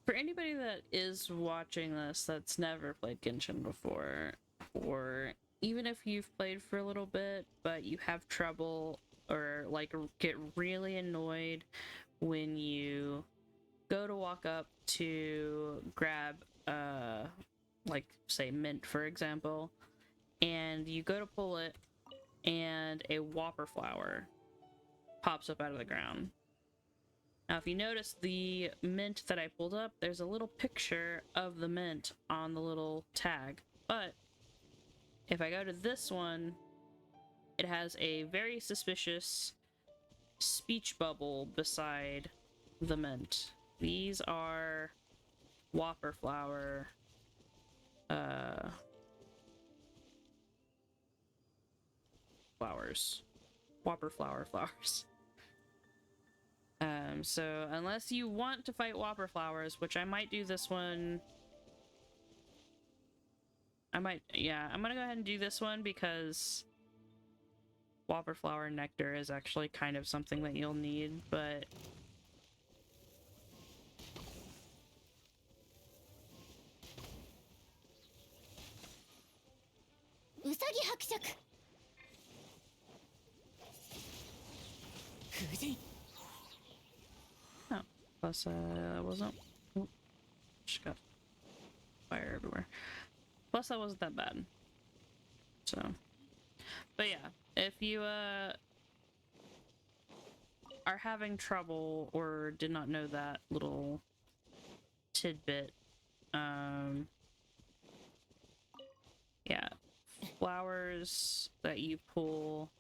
for anybody that is watching this that's never played Genshin before, or even if you've played for a little bit but you have trouble or like get really annoyed when you go to walk up to grab like say mint, for example, and you go to pull it and a whopper flower pops up out of the ground. Now, if you notice the mint that I pulled up, there's a little picture of the mint on the little tag. But if I go to this one, it has a very suspicious speech bubble beside the mint. These are whopper flower flowers. Whopper flower flowers. So unless you want to fight whopper flowers, which I might do this one. I'm gonna go ahead and do this one because whopper flower nectar is actually kind of something that you'll need, but Usagi 伯爵 oh, plus that wasn't. Oh, just got fire everywhere. Plus that wasn't that bad. So, but yeah, if you are having trouble or did not know that little tidbit, yeah, flowers that you pull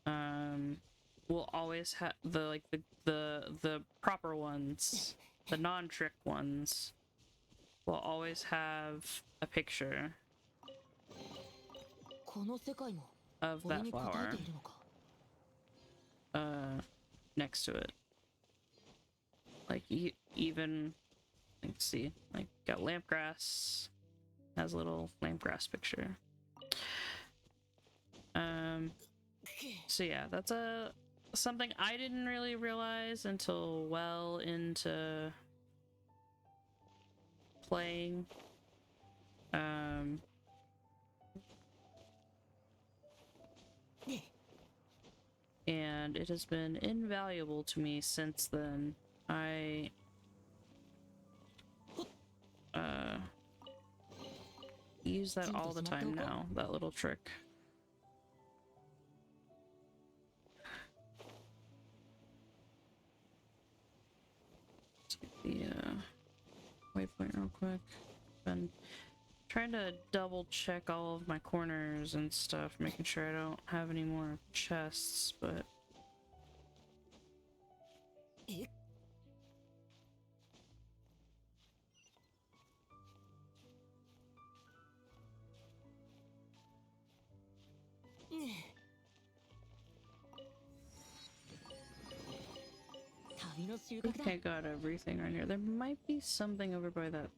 will always have the proper ones, the non-trick ones will always have a picture この世界も of 俺 that に答え flower ているのか。 next to it. Like even, let's see, like got lampgrass, has a little lampgrass picture. So yeah, that's something I didn't really realize until well into playing. And it has been invaluable to me since then. I use that all the time now, that little trick. Let's get the waypoint real quick. Been trying to double check all of my corners and stuff, making sure I don't have any more chests, but 旅の収 I 穫 think だ。 I got everything right here. There might be something over by that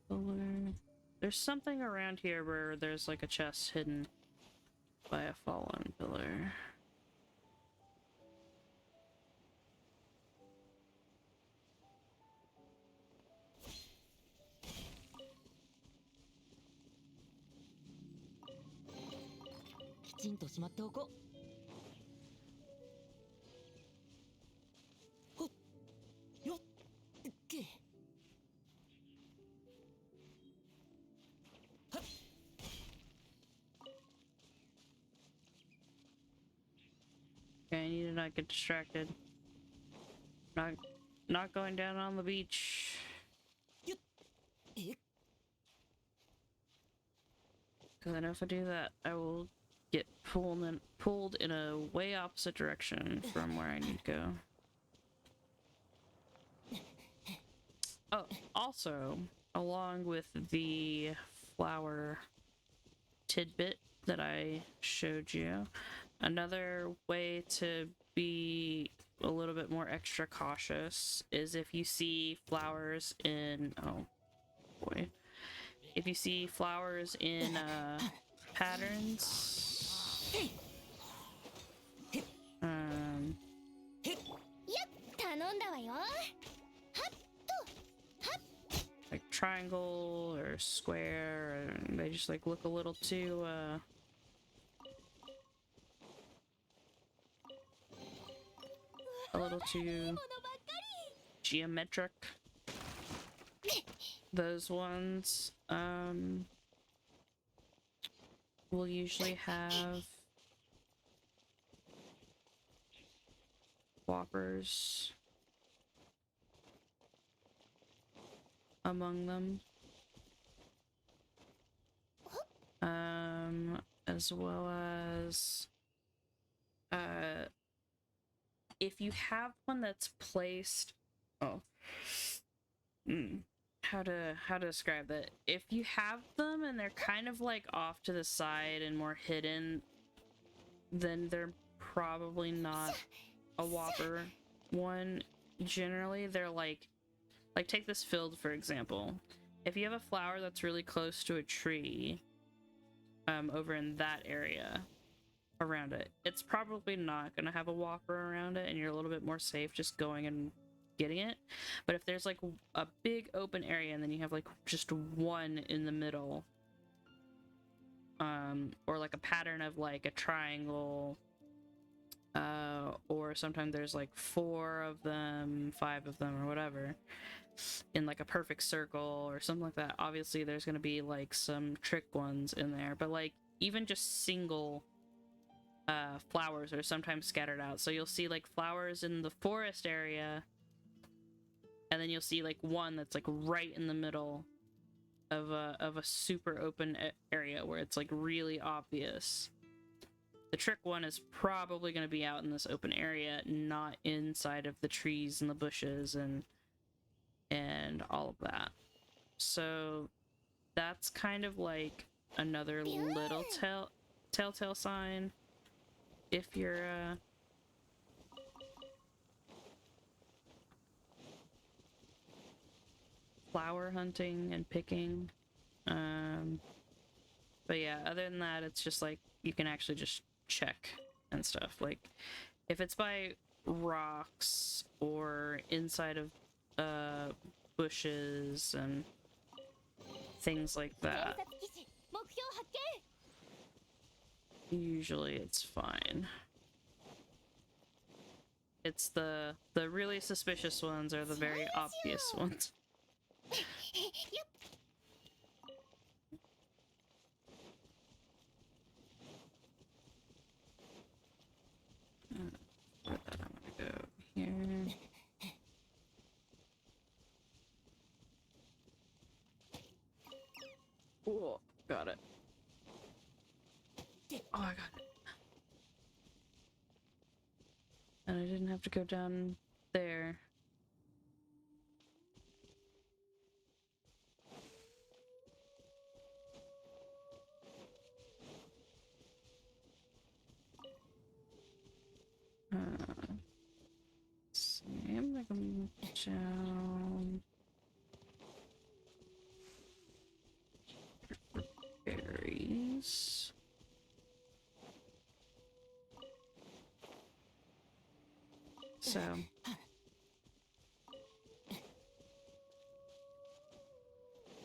pillar. There's something around here where there's like a chest hidden by a fallen pillar. .きちんとしまっておこう。ほっよっけ。 Okay, I need to not get distracted. Not going down on the beach. よっ。え。 Because I know if I do that, I will get pulled in a way opposite direction from where I need to go. Oh, also, along with the flower tidbit that I showed you, another way to be a little bit more extra cautious is if you see flowers in... Oh, boy. If you see flowers in patterns, 頼んだわよ。 like triangle or square, or they just like look a little too geometric. Those ones will usually have whoppers among them, as well as if you have one that's placed, how to describe that? If you have them and they're kind of like off to the side and more hidden, then they're probably not a whopper one. Generally, they're like take this field for example. If you have a flower that's really close to a tree, over in that area around it, it's probably not gonna have a whopper around it, and you're a little bit more safe just going and getting it. But if there's like a big open area and then you have like just one in the middle, or like a pattern of like a triangle, or sometimes there's like 4 of them, 5 of them, or whatever, in like a perfect circle or something like that, obviously there's going to be like some trick ones in there. But like even just single flowers are sometimes scattered out. So you'll see like flowers in the forest area, and then you'll see like one that's like right in the middle of a super open area where it's like really obvious. The trick one is probably going to be out in this open area, not inside of the trees and the bushes and all of that. So that's kind of like another little telltale sign if you're flower hunting and picking. But yeah, other than that, it's just like you can actually just check and stuff. Like if it's by rocks or inside of bushes and things like that, usually it's fine. It's the really suspicious ones are the very obvious ones. For that, I'm gonna go here. Oh, got it. Oh, I got it. And I didn't have to go down there. Let's see, I'm gonna go down. Berries. So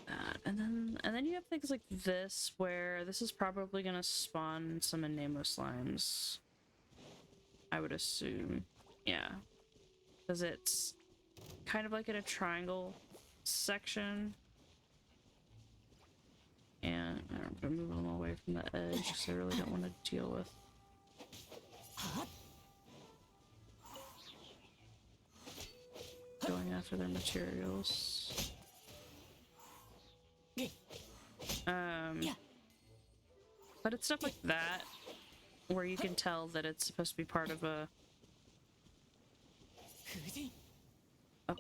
that, and then you have things like this, where this is probably gonna spawn some Anemo slimes, I would assume. Yeah, because it's kind of like in a triangle section, and I'm gonna move them away from the edge because I really don't want to deal with going after their materials. But it's stuff like that where you can tell that it's supposed to be part of a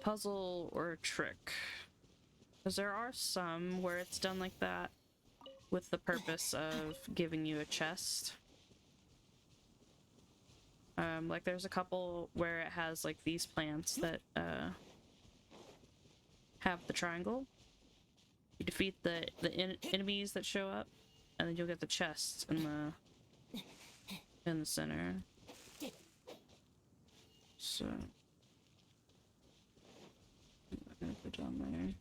puzzle or a trick. Because there are some where it's done like that with the purpose of giving you a chest. Like there's a couple where it has like these plants that have the triangle. You defeat the enemies that show up, and then you'll get the chest in the center. So I'm gonna go down there.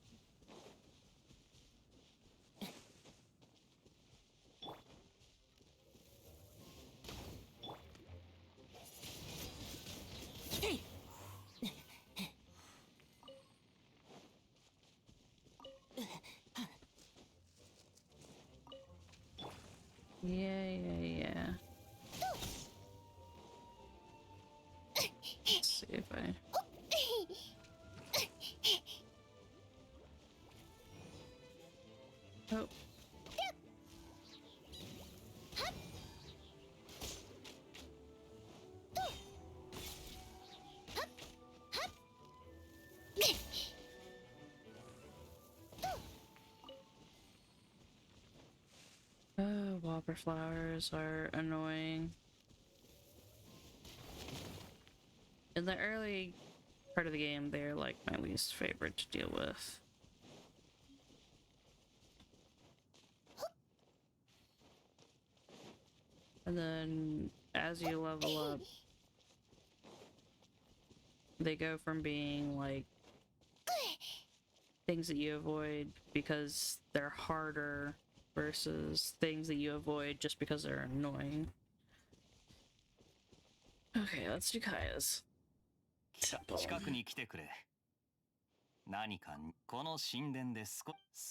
Yeah. Let's see if I... Oh. Whopper flowers are annoying. In the early part of the game, they're like my least favorite to deal with. And then as you level up, they go from being like things that you avoid because they're harder versus things that you avoid just because they're annoying. Okay, let's do Kaeya's temple. 近くに来てくれ。何かこの神殿でス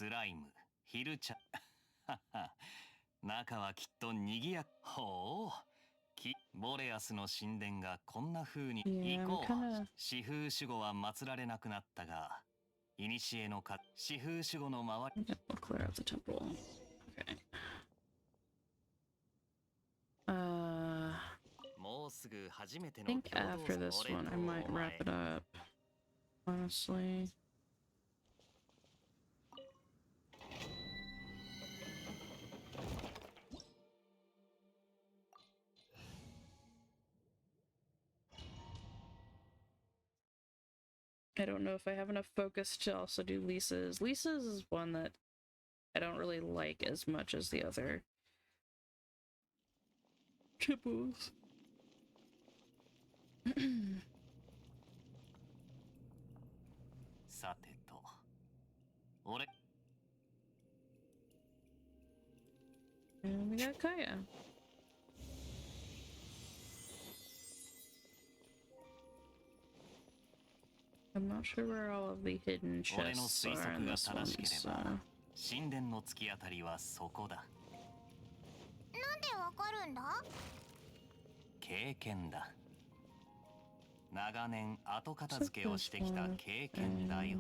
ライム、ヒルチャ。中はきっと賑や。ほう、ボレアスの神殿がこんな風に Yeah, 行こ I'm う。 kinda... 四風守護は祀られなくなったが、古の四風守護の周り Yep, we'll clear out the temple. Okay. もうすぐ初めて I の think 共同 after this one I might wrap it up. Honestly. I don't know if I have enough focus to also do Lisa's. Lisa's is one that I don't really like as much as the other triples. さてと、俺 And we got Kaeya. I'm not sure where all of the hidden 俺の chests 推 are in 測が this one, 正しけれ so... ば、神殿の突き当たりはそこだ。なんでわかるんだ？経験だ。長年後片付けをしてきた経験だよ。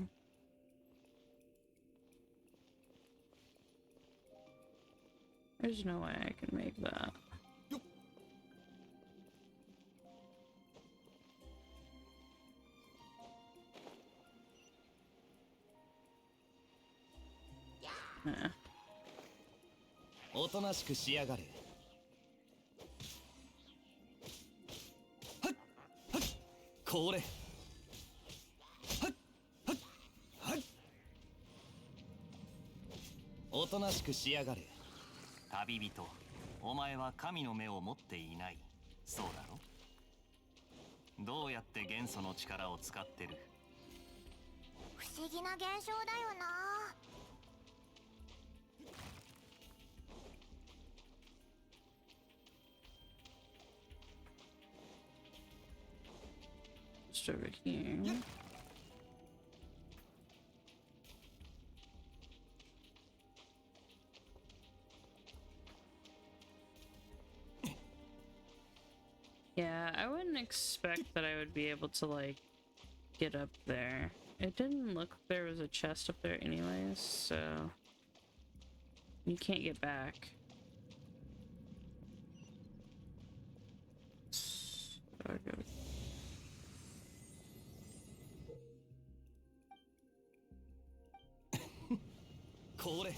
There's no way I can make that. Nah. おとなしくしやがれ。はっはっこれ。はっはっはっおとなしくしやがれ。旅人、お前は神の目を持っていない。そうだろ？どうやって元素の力を使ってる？不思議な現象だよな。Just over here. Yeah, I wouldn't expect that I would be able to, like, get up there. It didn't look like there was a chest up there anyways, so... You can't get back. So I gotta... これ。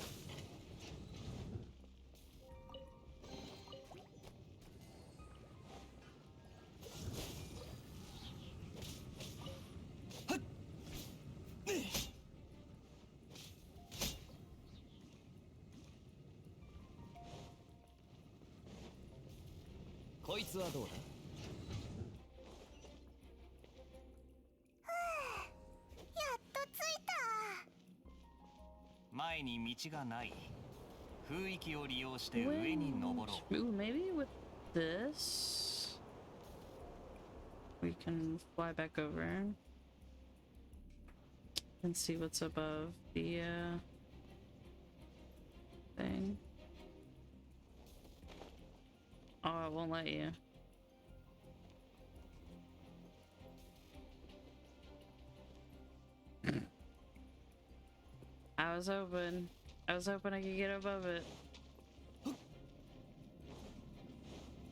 こいつはどうだ？やっと着いた。前に道がない。雰囲気を利用して上に登ろう。 Ooh, maybe with this... We can fly back over and see what's above the, thing. Oh, it won't let you. I was hoping I could get above it.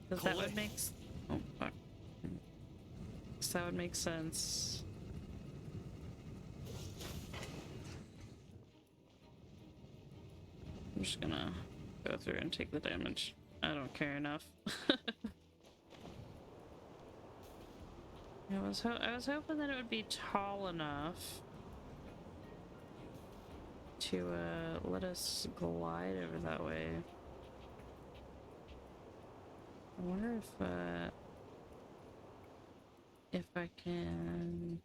Cause that would make oh fuck. 'Cause that would make sense. I'm just gonna go through and take the damage. I don't care enough. I was hoping that it would be tall enough to let us glide over that way. I wonder if I can...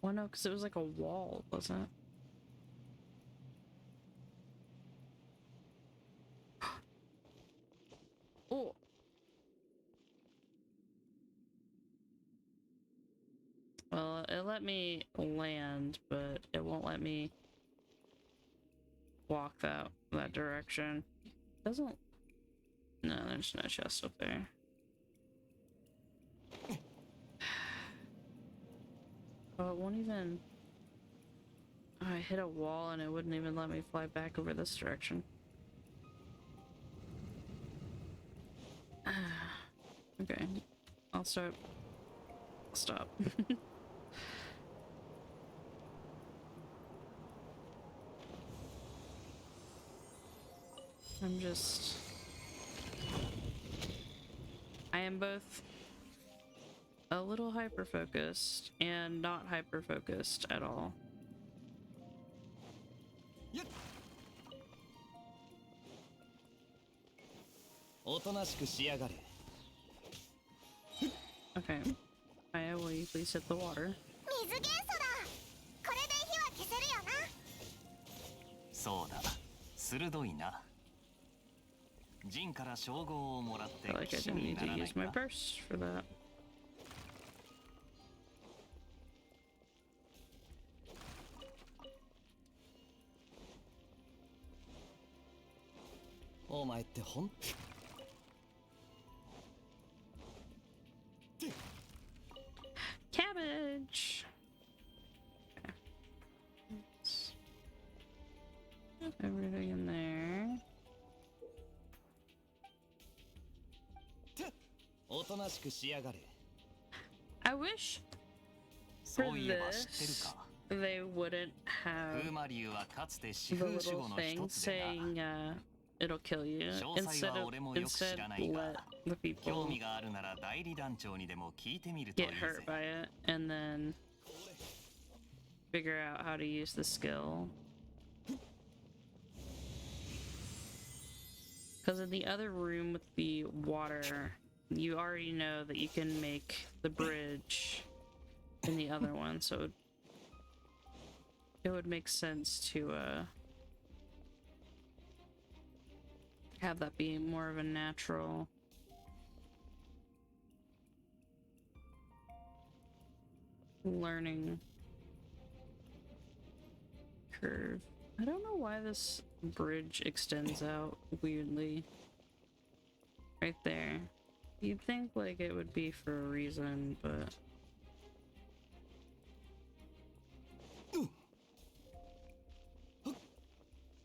Well, no, because it was like a wall, wasn't it? Oh! Well, it let me land, but it won't let me walk that direction. Doesn't... No, there's no chest up there. Oh, it won't even... Oh, I hit a wall and it wouldn't even let me fly back over this direction. Okay, I'll start. Stop. I am both a little hyper-focused and not hyper-focused at all. Okay. Kaeya, will you please hit the water? 水元素だ。これで火は消せるよな。そうだ、鋭いな。ジンから称号をもらって I feel like I 騎士 didn't に need な to らない use my か。 burst for that. お前ってほん Cabbage! Okay. Let's put everything in there. おとなしくしやがれ。 I wish そ for ういえば知ってる this か。 they wouldn't 風 have 魔竜はかつて the 四風守 little 護の thing 一つで saying な。 it'll kill you 詳細 instead は of 俺もよく知 instead らないが、 let the 興 people 味があるなら代理団長にでも聞いてみるといい get ぜ。 hurt by it and then figure out how to use the skill. Because in the other room with the water, you already know that you can make the bridge in the other one, so it would make sense to have that be more of a natural learning curve. I don't know why this bridge extends out weirdly. Right there. You'd think like it would be for a reason, but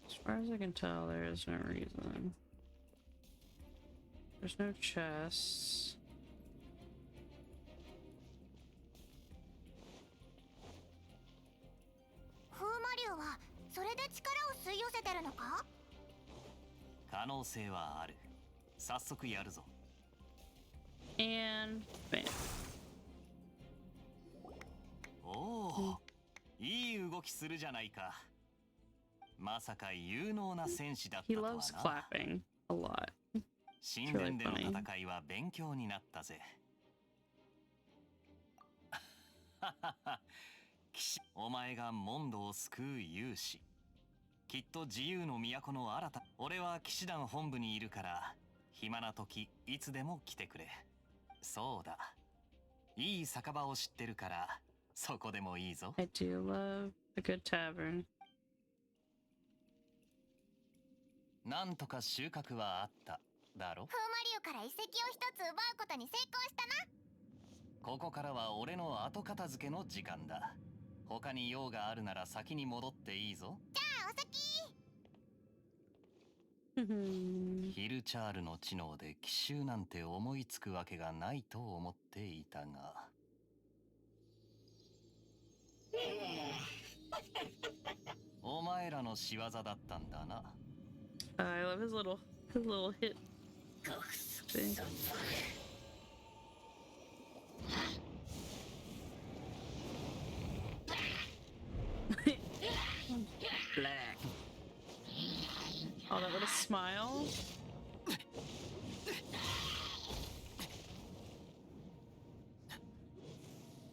as far as I can tell, there is no reason. There's no chests. 風魔竜はそれで力を吸い寄せてるのか？可能性はある。早速やるぞ。 And bam. おお、いい動きするじゃないか。まさか有能な戦士だった He とは loves な。 clapping a lot. 神殿での戦いは勉強になったぜ。騎士、お前がモンドを救う勇士。きっと自由の都の新た。俺は騎士団本部にいるから、暇な時いつでも来てくれ。そうだ。いい酒場を知ってるから、そこでもいいぞ。 I do love a good tavern. なんとか収穫はあっただろ。風魔竜から遺跡を一つ奪うことに成功したな。ここからは俺の後片付けの時間だ。他に用があるなら先に戻っていいぞ。じゃあお先。ヒルチャールの知能で奇襲なんて思いつくわけがないと思っていたが。お前らの仕業だったんだな。I love his little hit thing. Black. Oh, that little smile.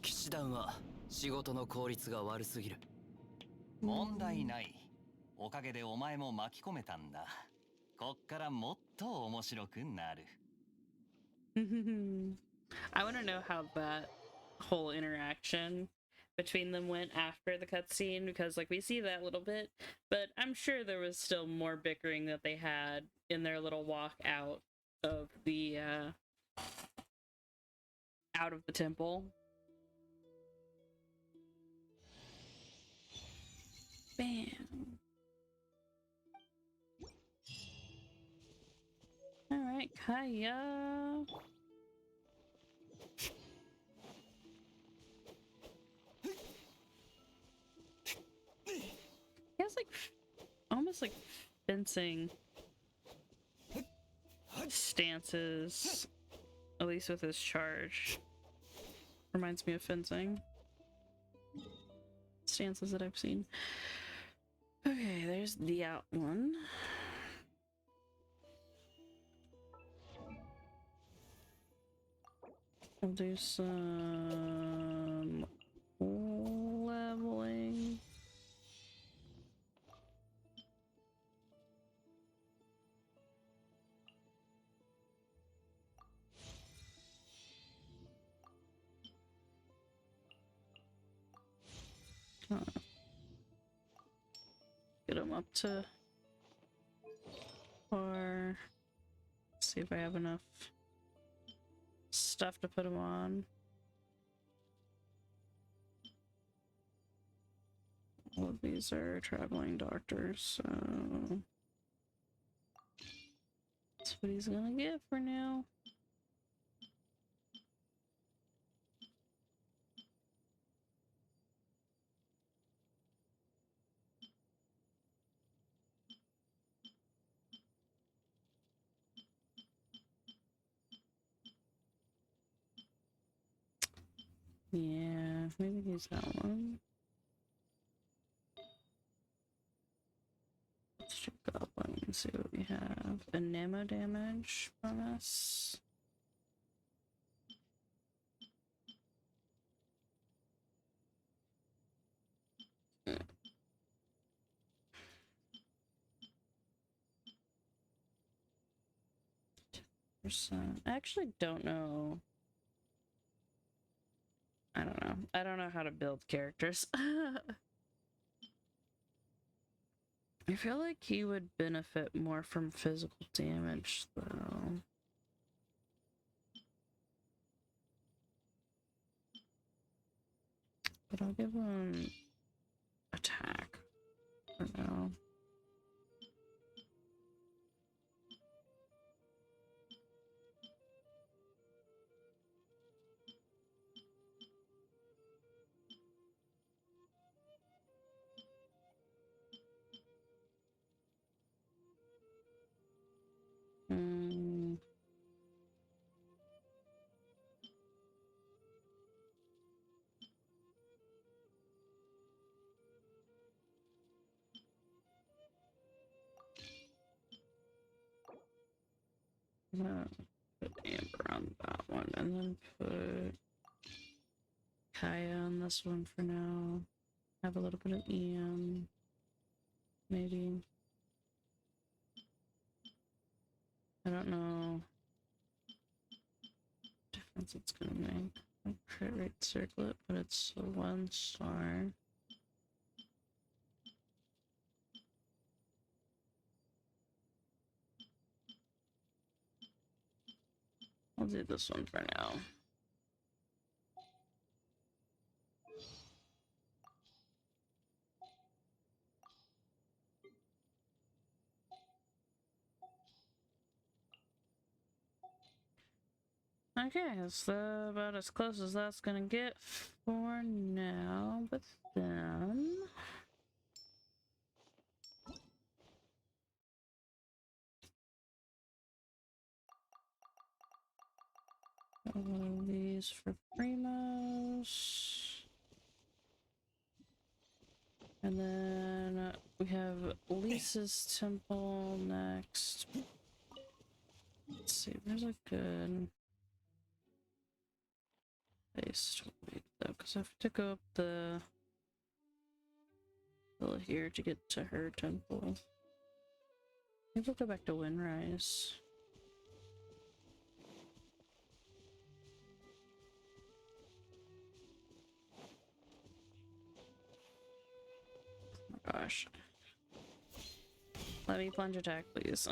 騎士団は仕事の効率が悪すぎる。問題ない。おかげでお前も巻き込めたんだ。こっからもっと面白くなる。I want to know how that whole interaction between them went after the cutscene, because like we see that little bit, but I'm sure there was still more bickering that they had in their little walk out of the out of the temple. Bam. Alright, Kaeya. He has like almost like fencing stances, at least with his charge. Reminds me of fencing stances that I've seen. Okay, there's the out one. We'll do some leveling. Get him up to par. See if I have enough stuff to put him on. All of these are traveling doctors, so that's what he's gonna get for now. Yeah, maybe use that one. Let's check Goblin and see what we have. Anemo damage bonus. I actually don't know. I don't know. I don't know how to build characters. I feel like he would benefit more from physical damage, though. But I'll give him attack for now. I'm gonna put Amber on that one and then put Kaeya on this one for now. Have a little bit of EM, maybe. I don't know what difference it's gonna make. Crit rate circlet, but it's a 1 star. I'll do this one for now. Okay, it's about as close as that's gonna get for now, but then... all of these for Primos. And then we have Lisa's temple next. Let's see, there's a good place to wait though, because I have to go up the hill here to get to her temple. Maybe we'll go back to Windrise. Oh my gosh. Let me plunge attack, please.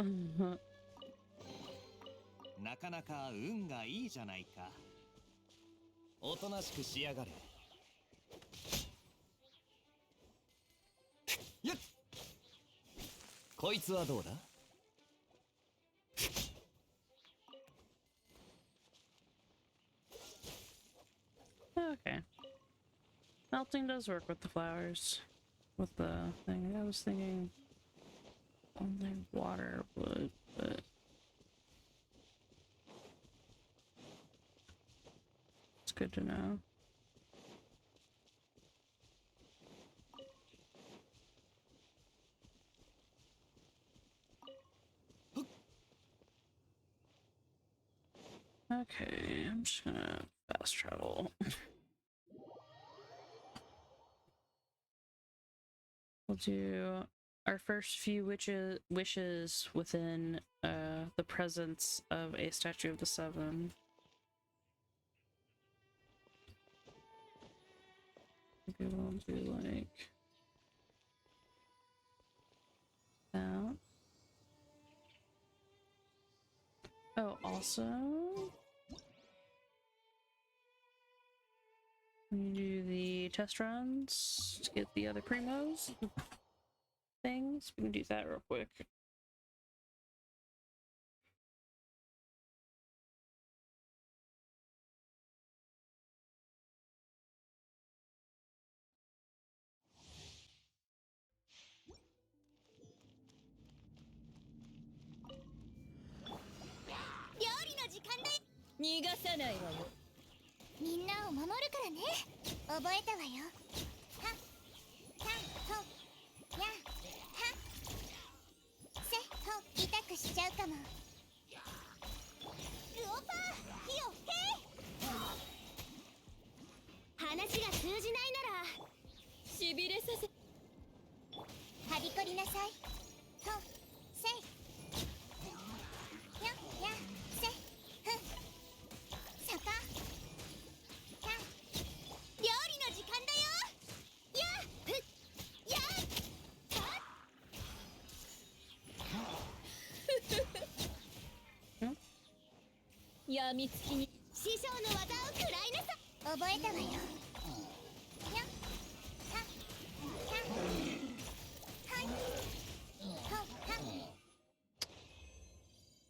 なかなか運がいいじゃないか。おとなしくしやがれ。やっ、こいつはどうだ？ Okay. Melting does work with the flowers. With the thing. I was thinking only water would, but it's good to know. Okay, I'm just gonna fast travel. We'll do our first few wishes within the presence of a statue of the seven. Maybe we'll do like that. Oh, also we do the test runs to get the other primos things. We can do that real quick.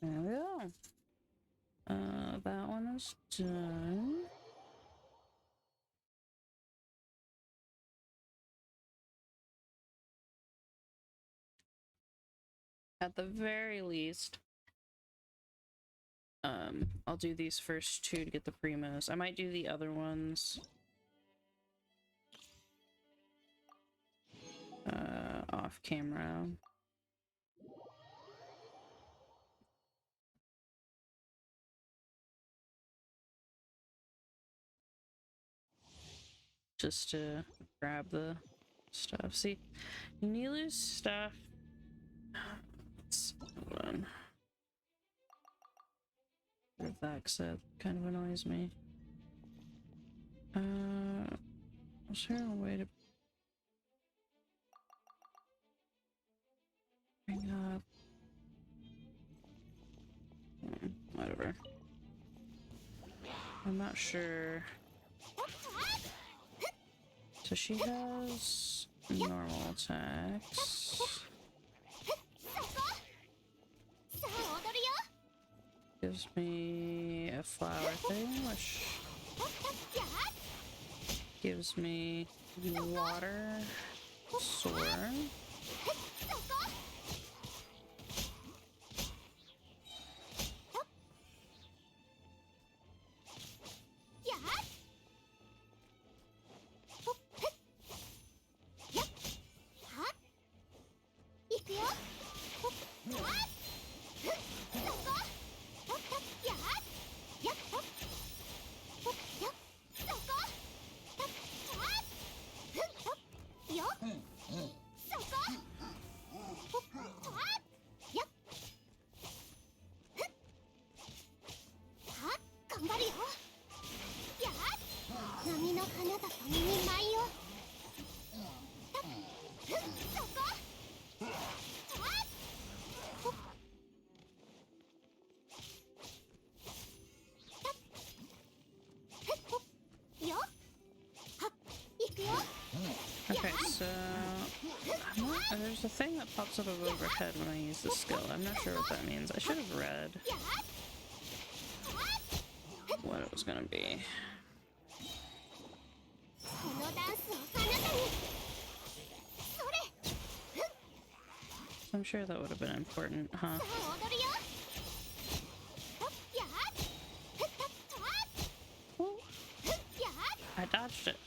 There we go. That one is done. At the very least, I'll do these first two to get the primos. I might do the other ones off camera. Just to grab the stuff. See, Nilu's stuff. Hold on. That kind of annoys me. Is there a way to bring up? Whatever. I'm not sure. So she has normal attacks. Gives me a flower thing, which gives me water sword. Okay, so there's a thing that pops up above overhead when I use this skill. I'm not sure what that means. I should have read what it was gonna be. I'm sure that would have been important, huh? Ooh. I dodged it.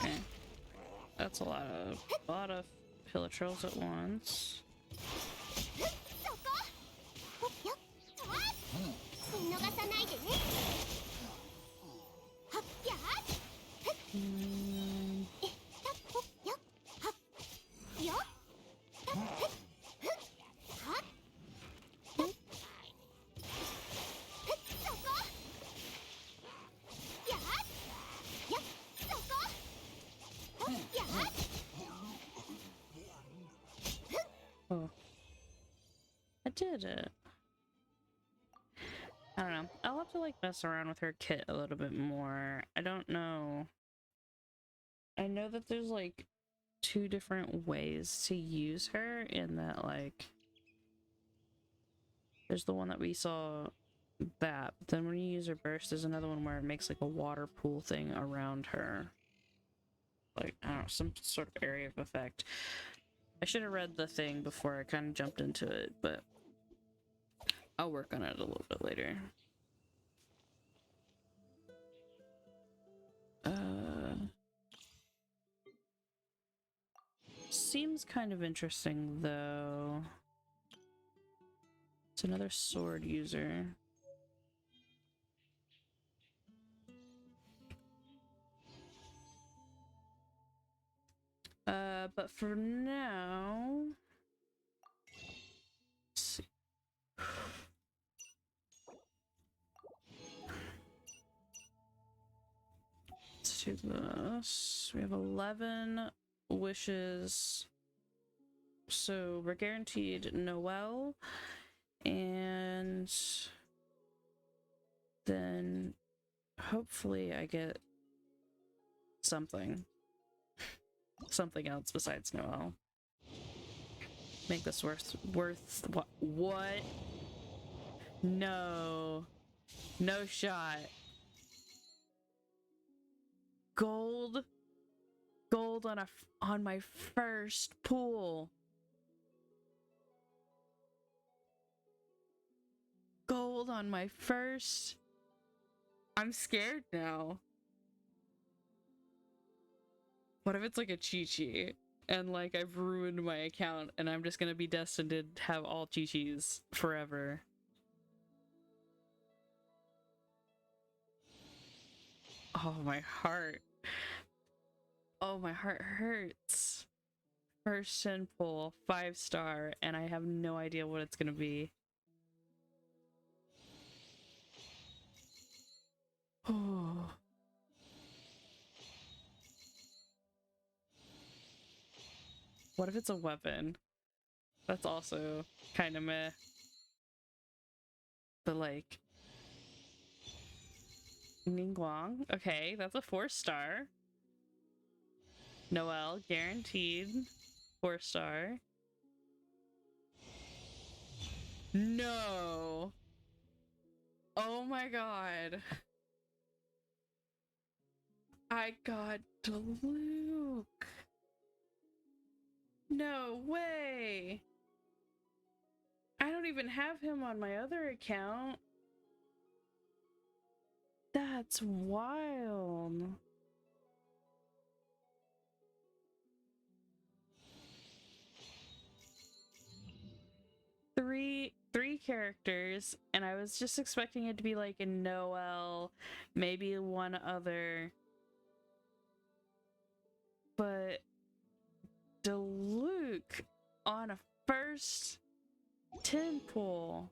Okay. That's a lot of pillagers at once. Oh. I did it. I don't know. I'll have to like mess around with her kit a little bit more. I don't know. I know that there's like 2 different ways to use her in that, like, there's the one that we saw that, but then when you use her burst, there's another one where it makes like a water pool thing around her. Like, I don't know, some sort of area of effect. I should have read the thing before I kind of jumped into it, but I'll work on it a little bit later. Seems kind of interesting, though. It's another sword user. But for now... Let's see. Let's do this. We have 11 wishes. So we're guaranteed Noel. And then hopefully I get something. Something else besides Noel. Make this worth what? No. No shot. Gold on my first pool. Gold on my first. I'm scared now. What if it's like a Chi-Chi and like I've ruined my account and I'm just gonna be destined to have all Chi-Chis forever? Oh, my heart. Oh, my heart hurts. First sin pull, 5-star, and I have no idea what it's gonna be. Oh. What if it's a weapon? That's also kind of meh. But like... Ningguang? Okay, that's a 4-star. Noel, guaranteed. 4-star. No! Oh my god. I got Luke. No way. I don't even have him on my other account. That's wild. Three characters, and I was just expecting it to be like a Noel, maybe one other. But Luke on a first 10 pull.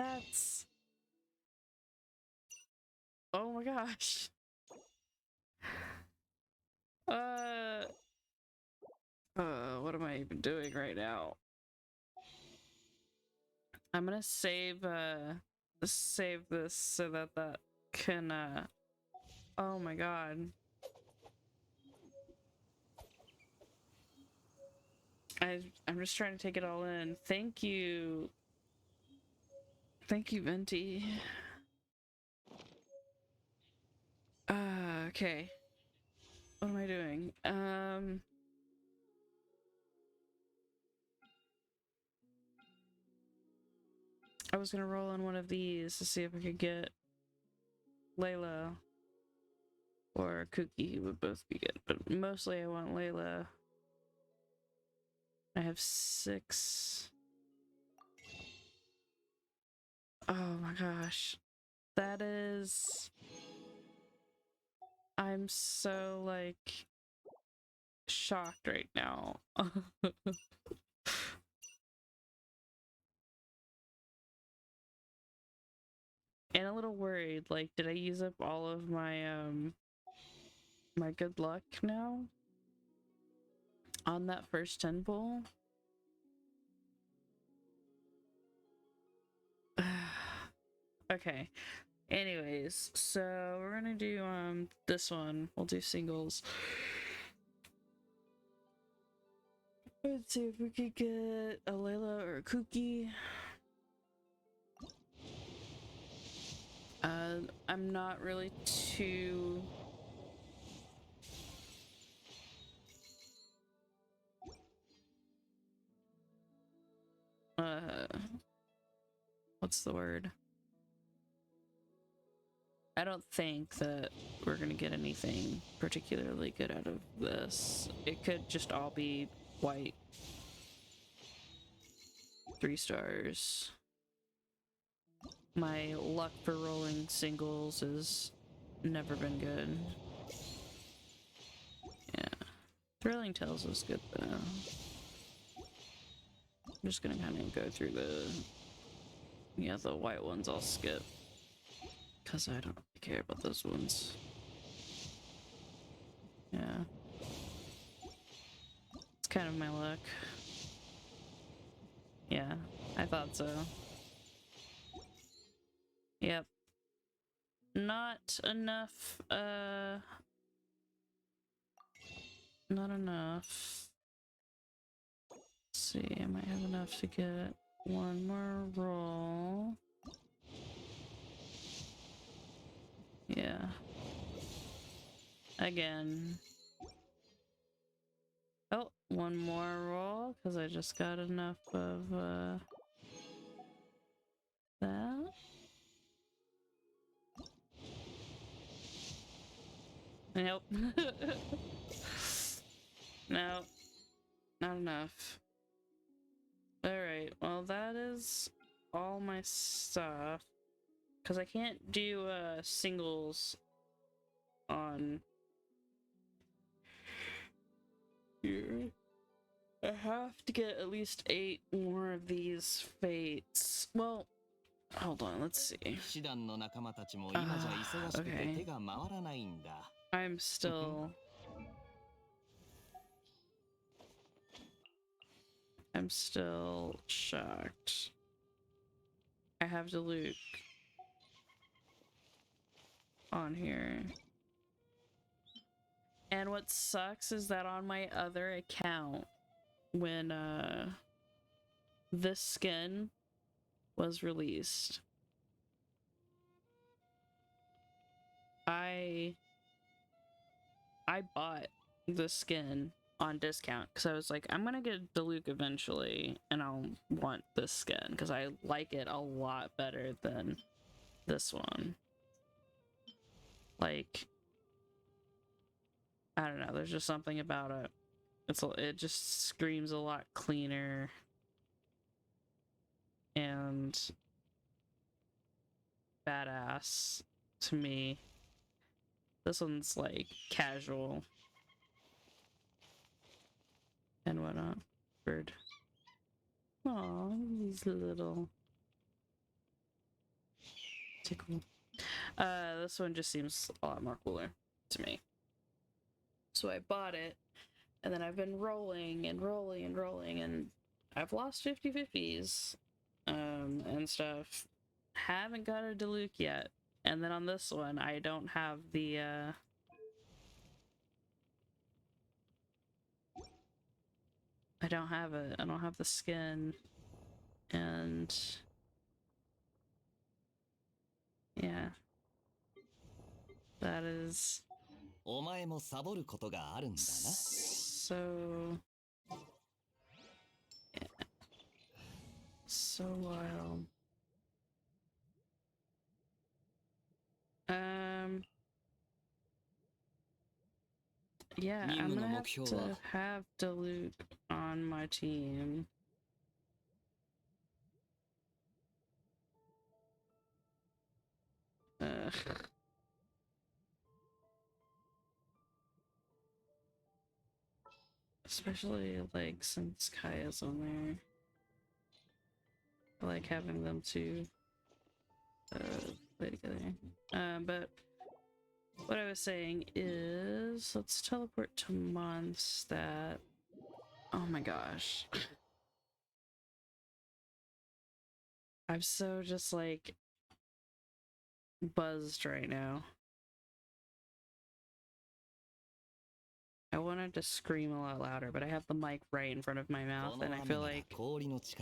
That's... Oh my gosh. What am I even doing right now? I'm gonna save this so that that can, oh my god. I'm just trying to take it all in. Thank you. Thank you, Venti. Okay. What am I doing? I was gonna roll on one of these to see if I could get Layla or Cookie would both be good, but mostly I want Layla. I have 6. Oh my gosh. That is... I'm so, like, shocked right now. And a little worried, like, did I use up all of my, my good luck now? On that first 10 pull? Okay. Anyways, so we're gonna do, this one. We'll do singles. Let's see if we could get a Layla or a Cookie. I'm not really too... what's the word? I don't think that we're gonna get anything particularly good out of this. It could just all be white. 3 stars. My luck for rolling singles has never been good. Yeah. Thrilling Tales is good though. I'm just gonna kind of go through the... Yeah, the white ones I'll skip. Because I don't really care about those ones. Yeah. It's kind of my luck. Yeah, I thought so. Yep. Not enough, not enough. Let's see, I might have enough to get one more roll. Yeah. Again. Oh, one more roll, because I just got enough of, that. Nope. Nope. Not enough. Alright, well that is all my stuff. Because I can't do, singles on here. I have to get at least 8 more of these fates. Well, hold on, let's see. Okay. I'm still shocked. I have Diluc on here. And what sucks is that on my other account, when this skin was released, I bought the skin on discount because I was like, I'm gonna get Diluc eventually and I'll want this skin because I like it a lot better than this one. Like, I don't know, there's just something about it. It just screams a lot cleaner and badass to me. This one's like casual and whatnot. Bird. Aw, he's little. pretty cool. This one just seems a lot more cooler to me. So I bought it, and then I've been rolling and rolling and rolling, and I've lost 50/50s and stuff. Haven't got a Diluc yet. And then on this one, I don't have the I don't have the skin, and yeah, that is お前もサボることがあるんだな。 so wild. Yeah, I'm gonna have to have Diluc on my team. Especially like since Kaeya's on there. I like having them two play together. But what I was saying is, let's teleport to months that... Oh my gosh. I'm so just like buzzed right now. I wanted to scream a lot louder, but I have the mic right in front of my mouth, and I feel like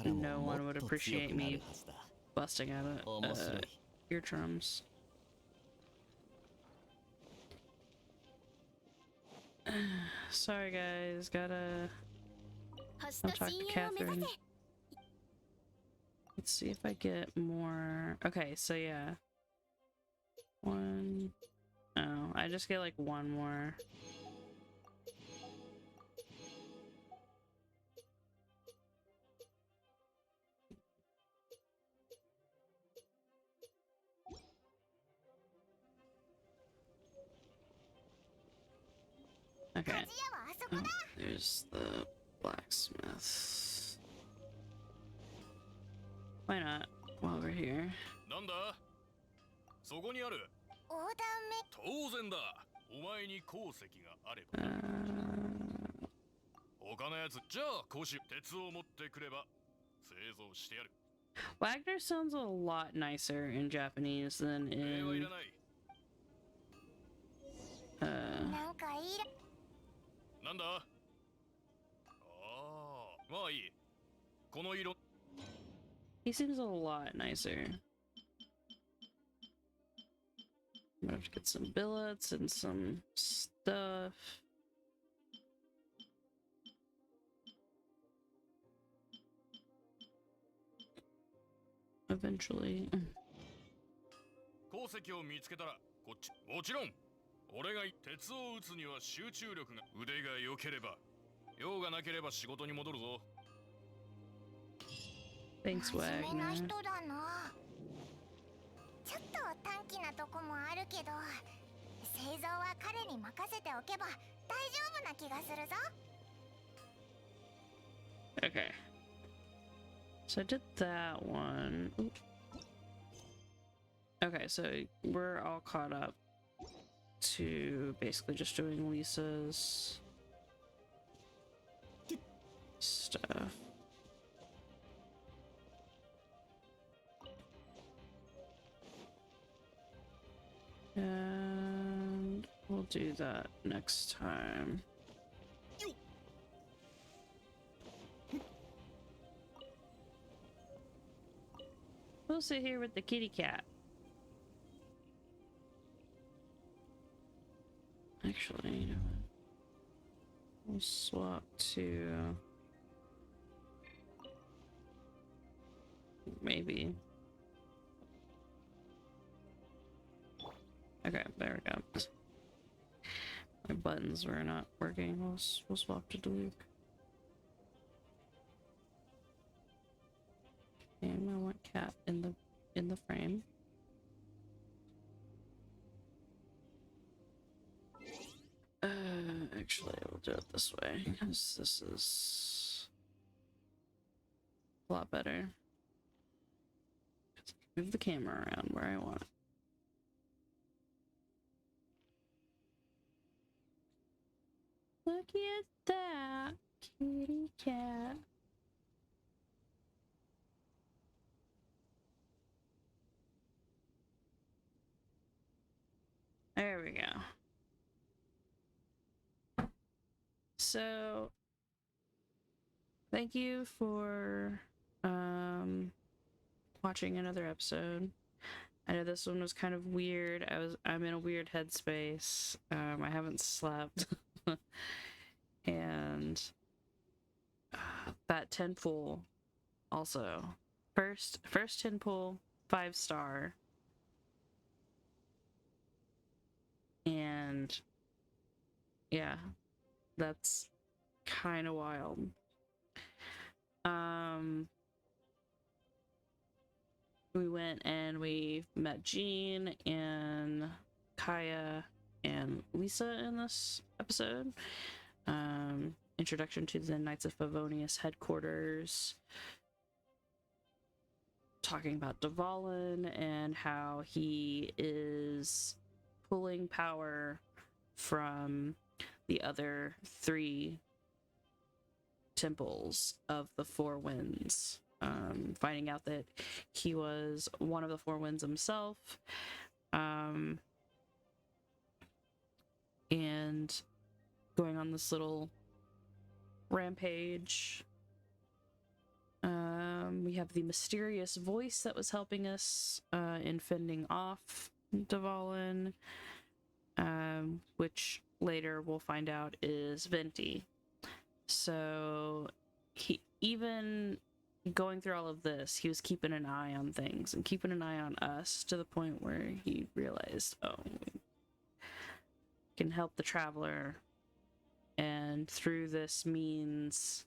no one would appreciate me busting out eardrums. Sorry guys, gotta I'll talk to Catherine. Let's see if I get more. Okay, so yeah. One. Oh, I just get like one more. Okay. Oh, there's the blacksmith. Why not? While we're here. なんだそこにある横断当然だお前に鉱石があれば他のやつじゃあこうし鉄を持ってくれば製造してやる Wagner sounds a lot nicer in Japanese than in なんかいいなんだああまあいいこの色 He seems a lot nicer. I'm gonna have to get some billets and some stuff. Eventually. 鉱石を見つけたらこっちもちろん俺が鉄を打つには集中力が腕が良ければ用がなければ仕事に戻るぞ Thanks, 真面目な Wagner. 人だなちょっと短気なとこもあるけど製造は彼に任せておけば大丈夫な気がするぞ Okay. So I did that one. Oop. Okay, so we're all caught up to basically just doing Lisa's stuff. And we'll do that next time. We'll sit here with the kitty cat. Actually, you know what? We'll swap to maybe. Okay, there we go. My buttons were not working. We'll swap to Diluc. And I want cat in the frame. Actually, we'll do it this way because this is a lot better. Move the camera around where I want it. Look at that kitty cat. There we go. So, thank you for watching another episode. I know this one was kind of weird. I'm in a weird headspace. I haven't slept. And that 10 pull also. First 10 pull, 5-star. And yeah, that's kind of wild. We went and we met Jean and Kaeya and Lisa in this episode. Introduction to the Knights of Favonius headquarters. Talking about Dvalin and how he is pulling power from the other 3 temples of the 4 winds. Finding out that he was one of the 4 winds himself. And going on this little rampage. We have the mysterious voice that was helping us in fending off Dvalin, which later we'll find out is Venti. So he, even going through all of this, he was keeping an eye on things and keeping an eye on us to the point where he realized, oh, we can help the traveler, and through this means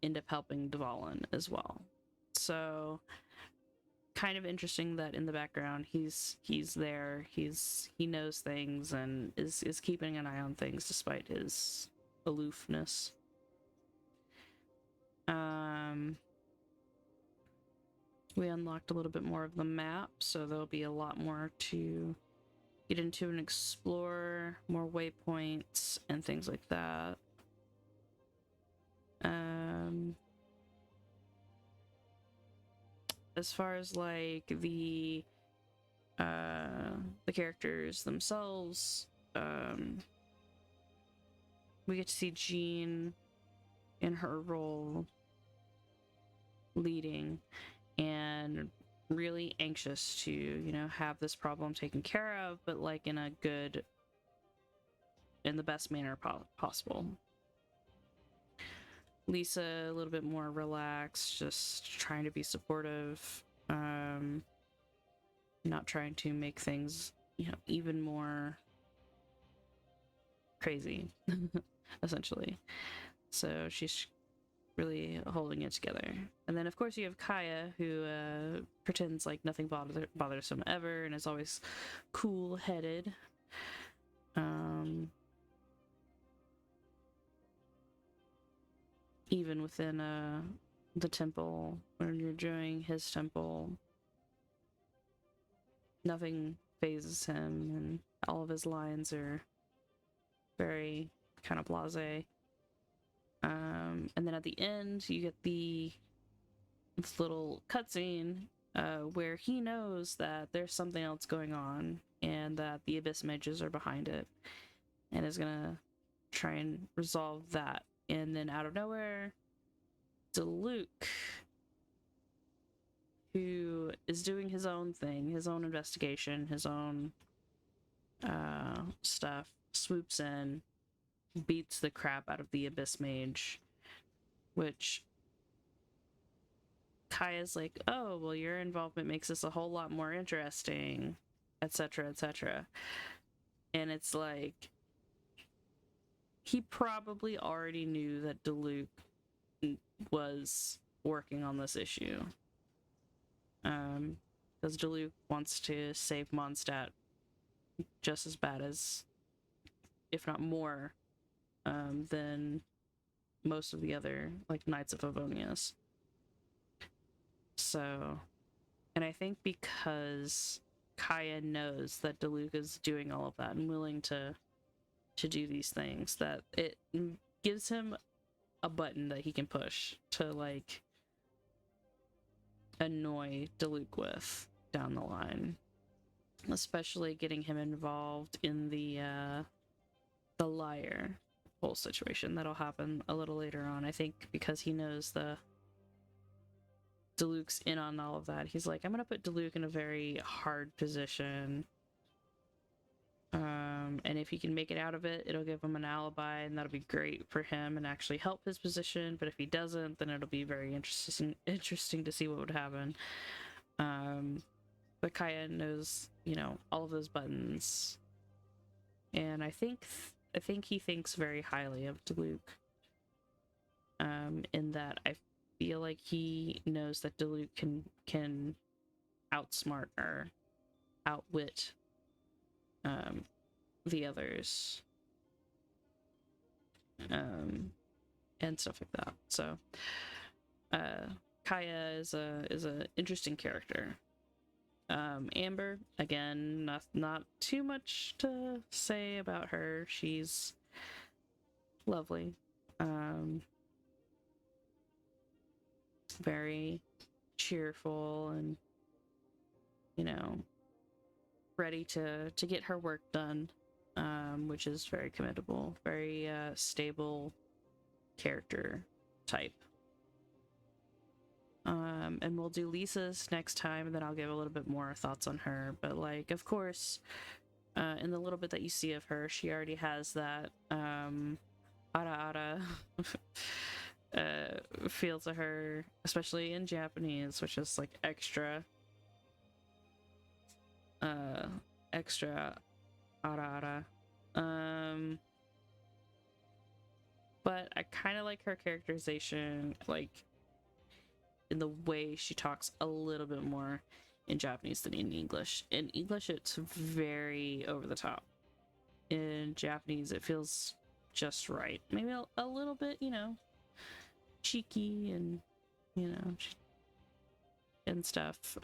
end up helping Dvalin as well. So kind of interesting that in the background he's there, he knows things and is keeping an eye on things despite his aloofness. We unlocked a little bit more of the map, so there'll be a lot more to get into and explore, more waypoints and things like that. As far as like the characters themselves, we get to see Jean in her role leading and really anxious to, you know, have this problem taken care of, but like in the best manner possible. Lisa a little bit more relaxed, just trying to be supportive, not trying to make things, you know, even more crazy, essentially. So she's really holding it together. And then of course you have Kaeya, who pretends like nothing bothers him ever and is always cool-headed. Even within the temple, when you're doing his temple, nothing phases him, and all of his lines are very kind of blasé. And then at the end, you get this little cutscene where he knows that there's something else going on, and that the Abyss Mages are behind it, and is gonna try and resolve that. And then out of nowhere, Dvalin, who is doing his own thing, his own investigation, his own stuff, swoops in, beats the crap out of the Abyss Mage, which Kaeya's like, oh, well, your involvement makes this a whole lot more interesting, etc., etc. And it's like, he probably already knew that Dvalin was working on this issue. Because Dvalin wants to save Mondstadt just as bad as, if not more, than most of the other, like, Knights of Favonius. So, and I think because Kaeya knows that Dvalin is doing all of that and willing to to do these things, that it gives him a button that he can push to like annoy Diluc with down the line, especially getting him involved in the liar whole situation. That'll happen a little later on, I think, because he knows Diluc's in on all of that. He's like, I'm gonna put Diluc in a very hard position, and if he can make it out of it, it'll give him an alibi, and that'll be great for him and actually help his position. But if he doesn't, then it'll be very interesting to see what would happen. But Kaeya knows, you know, all of those buttons, and I think he thinks very highly of Diluc. In that I feel like he knows that Diluc can outsmart or outwit the others, and stuff like that. So Kaeya is a interesting character. Amber, again, not too much to say about her. She's lovely. Very cheerful and, you know, ready to get her work done, which is very commendable. Very stable character type. And we'll do Lisa's next time, and then I'll give a little bit more thoughts on her. But like, of course, in the little bit that you see of her, she already has that ara feel to her, especially in Japanese, which is like extra ara. But I kind of like her characterization, like in the way she talks a little bit more in Japanese than in English. In English, it's very over the top. In Japanese, it feels just right. Maybe a little bit, you know, cheeky and, you know, and stuff.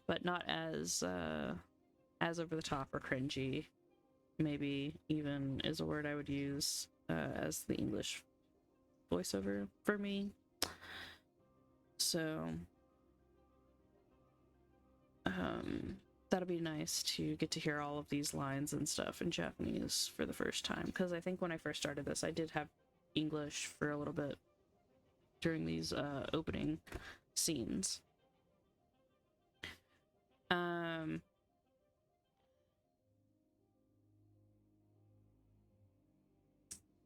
But not as over the top or cringy. Maybe even is a word I would use as the English voiceover for me. So that'll be nice to get to hear all of these lines and stuff in Japanese for the first time, because I think when I first started this, I did have English for a little bit during these opening scenes.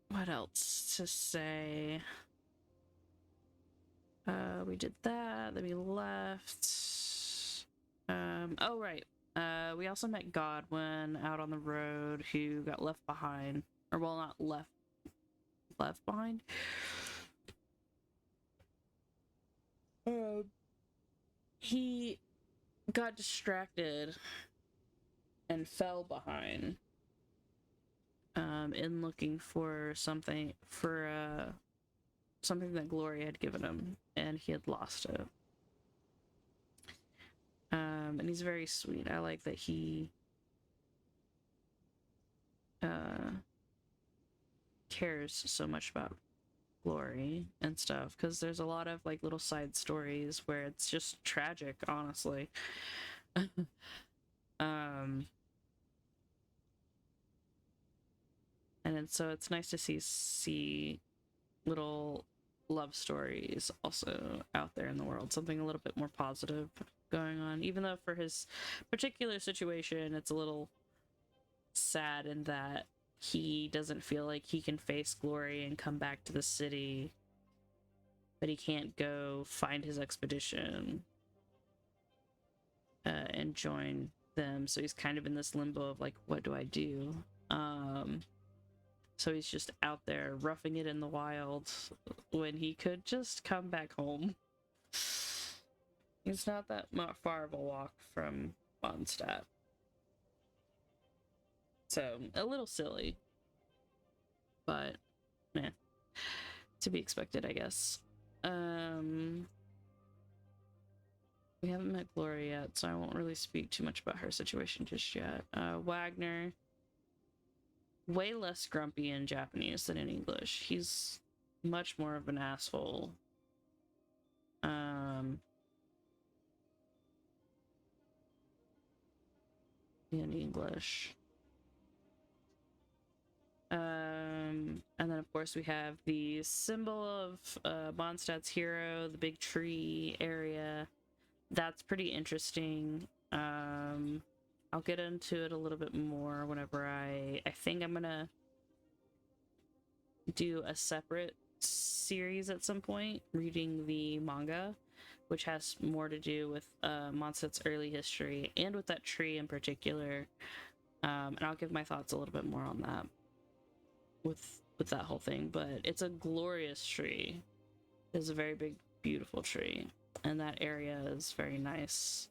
What else to say? We did that, then we left. Oh, right. We also met Godwin out on the road, who got left behind. Or, well, not left behind. He got distracted and fell behind in looking for something that Gloria had given him, and he had lost it. And he's very sweet. I like that he cares so much about Glory and stuff, because there's a lot of like little side stories where it's just tragic, honestly. And so it's nice to see little love stories also out there in the world, something a little bit more positive going on, even though for his particular situation it's a little sad in that he doesn't feel like he can face Glory and come back to the city, but he can't go find his expedition and join them. So he's kind of in this limbo of like, what do I do? So he's just out there roughing it in the wild when he could just come back home. It's not that far of a walk from Mondstadt. So, a little silly. But, man, to be expected, I guess. We haven't met Gloria yet, so I won't really speak too much about her situation just yet. Wagner way less grumpy in Japanese than in English. He's much more of an asshole. In English. And then of course we have the symbol of Mondstadt's hero, the big tree area. That's pretty interesting. I'll get into it a little bit more whenever I think I'm gonna do a separate series at some point, reading the manga, which has more to do with Mondstadt's early history and with that tree in particular. And I'll give my thoughts a little bit more on that with that whole thing. But it's a glorious tree. It's a very big, beautiful tree, and that area is very nice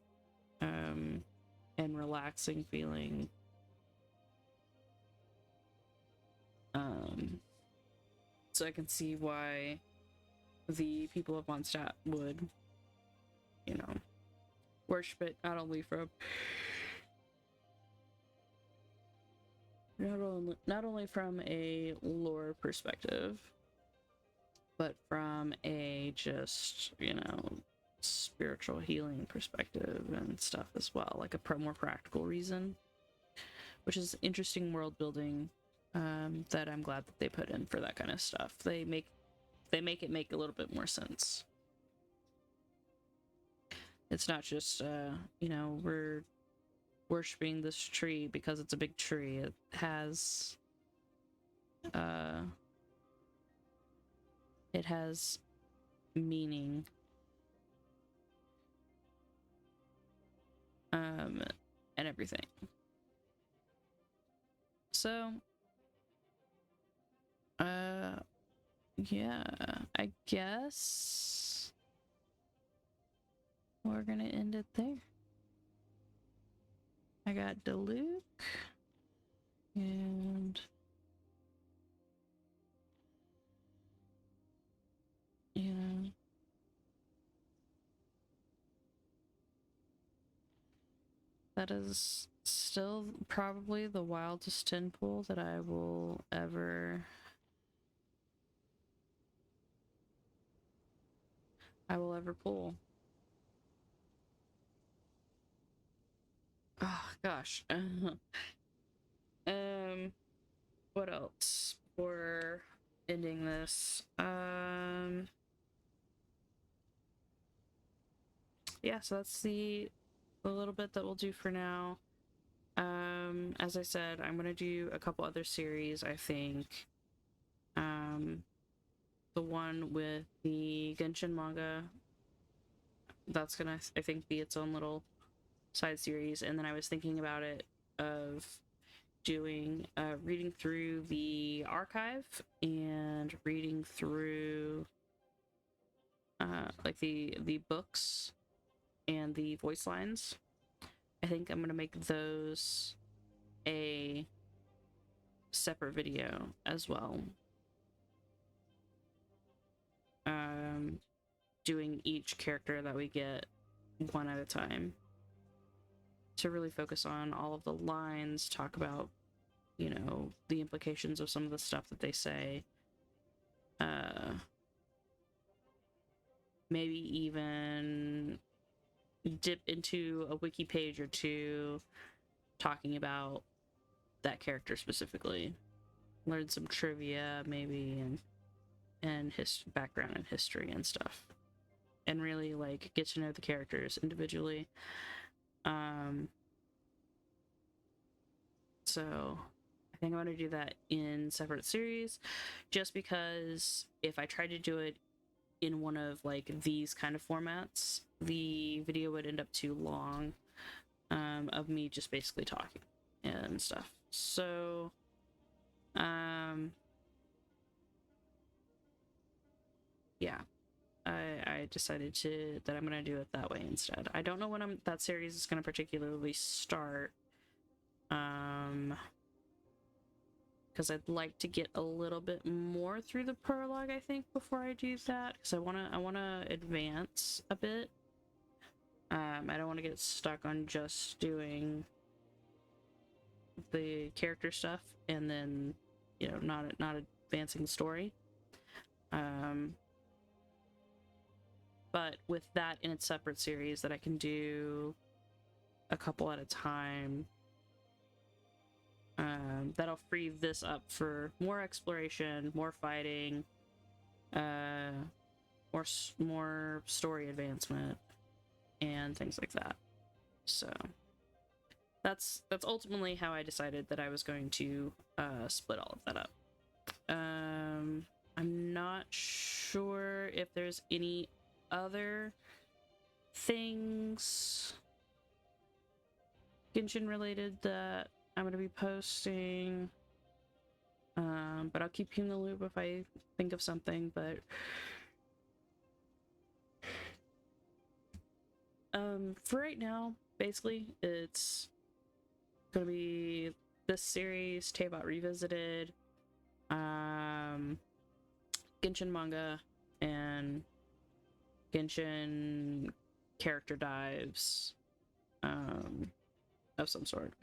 and relaxing feeling. So I can see why the people of Mondstadt would, you know, worship it, not only from from a lore perspective, but from a just, you know, spiritual healing perspective and stuff as well, like a more practical reason, which is interesting world building that I'm glad that they put in for that kind of stuff. They make it make a little bit more sense. It's not just you know, we're worshiping this tree because it's a big tree. It has meaning. And everything. So yeah, I guess we're gonna end it there. I got Diluc and you know, that is still probably the wildest 10 pool that I will ever pull. Oh gosh. What else for ending this? Yeah, so that's the little bit that we'll do for now. As I said, I'm gonna do a couple other series, I think. The one with the Genshin manga, that's gonna, I think, be its own little side series. And then I was thinking about it of doing reading through the archive and reading through like the books and the voice lines. I think I'm gonna make those a separate video as well. Doing each character that we get one at a time, to really focus on all of the lines, talk about, you know, the implications of some of the stuff that they say. Maybe even dip into a wiki page or two talking about that character specifically. Learn some trivia maybe, and his background and history and stuff. And really, like, get to know the characters individually. So I think I want to do that in separate series, just because if I tried to do it in one of like these kind of formats, the video would end up too long, of me just basically talking and stuff. So yeah, I decided that I'm gonna do it that way instead. I don't know when that series is gonna particularly start, because I'd like to get a little bit more through the prologue, I think, before I do that, because I wanna advance a bit. I don't want to get stuck on just doing the character stuff and then, you know, not advancing the story. But with that in its separate series that I can do a couple at a time, that'll free this up for more exploration, more fighting, more story advancement, and things like that. So that's ultimately how I decided that I was going to split all of that up. I'm not sure if there's any other things Genshin related that I'm going to be posting, but I'll keep you in the loop if I think of something. But for right now, basically it's going to be this series, Teyvat Revisited, Genshin manga, and Genshin character dives of some sort.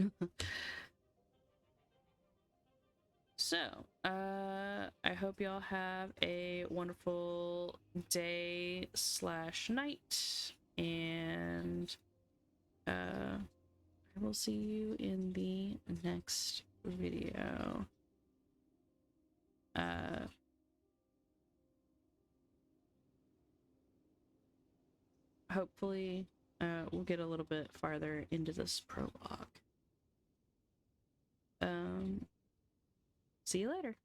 So, I hope y'all have a wonderful day/night, and I will see you in the next video. Hopefully, we'll get a little bit farther into this prologue. See you later.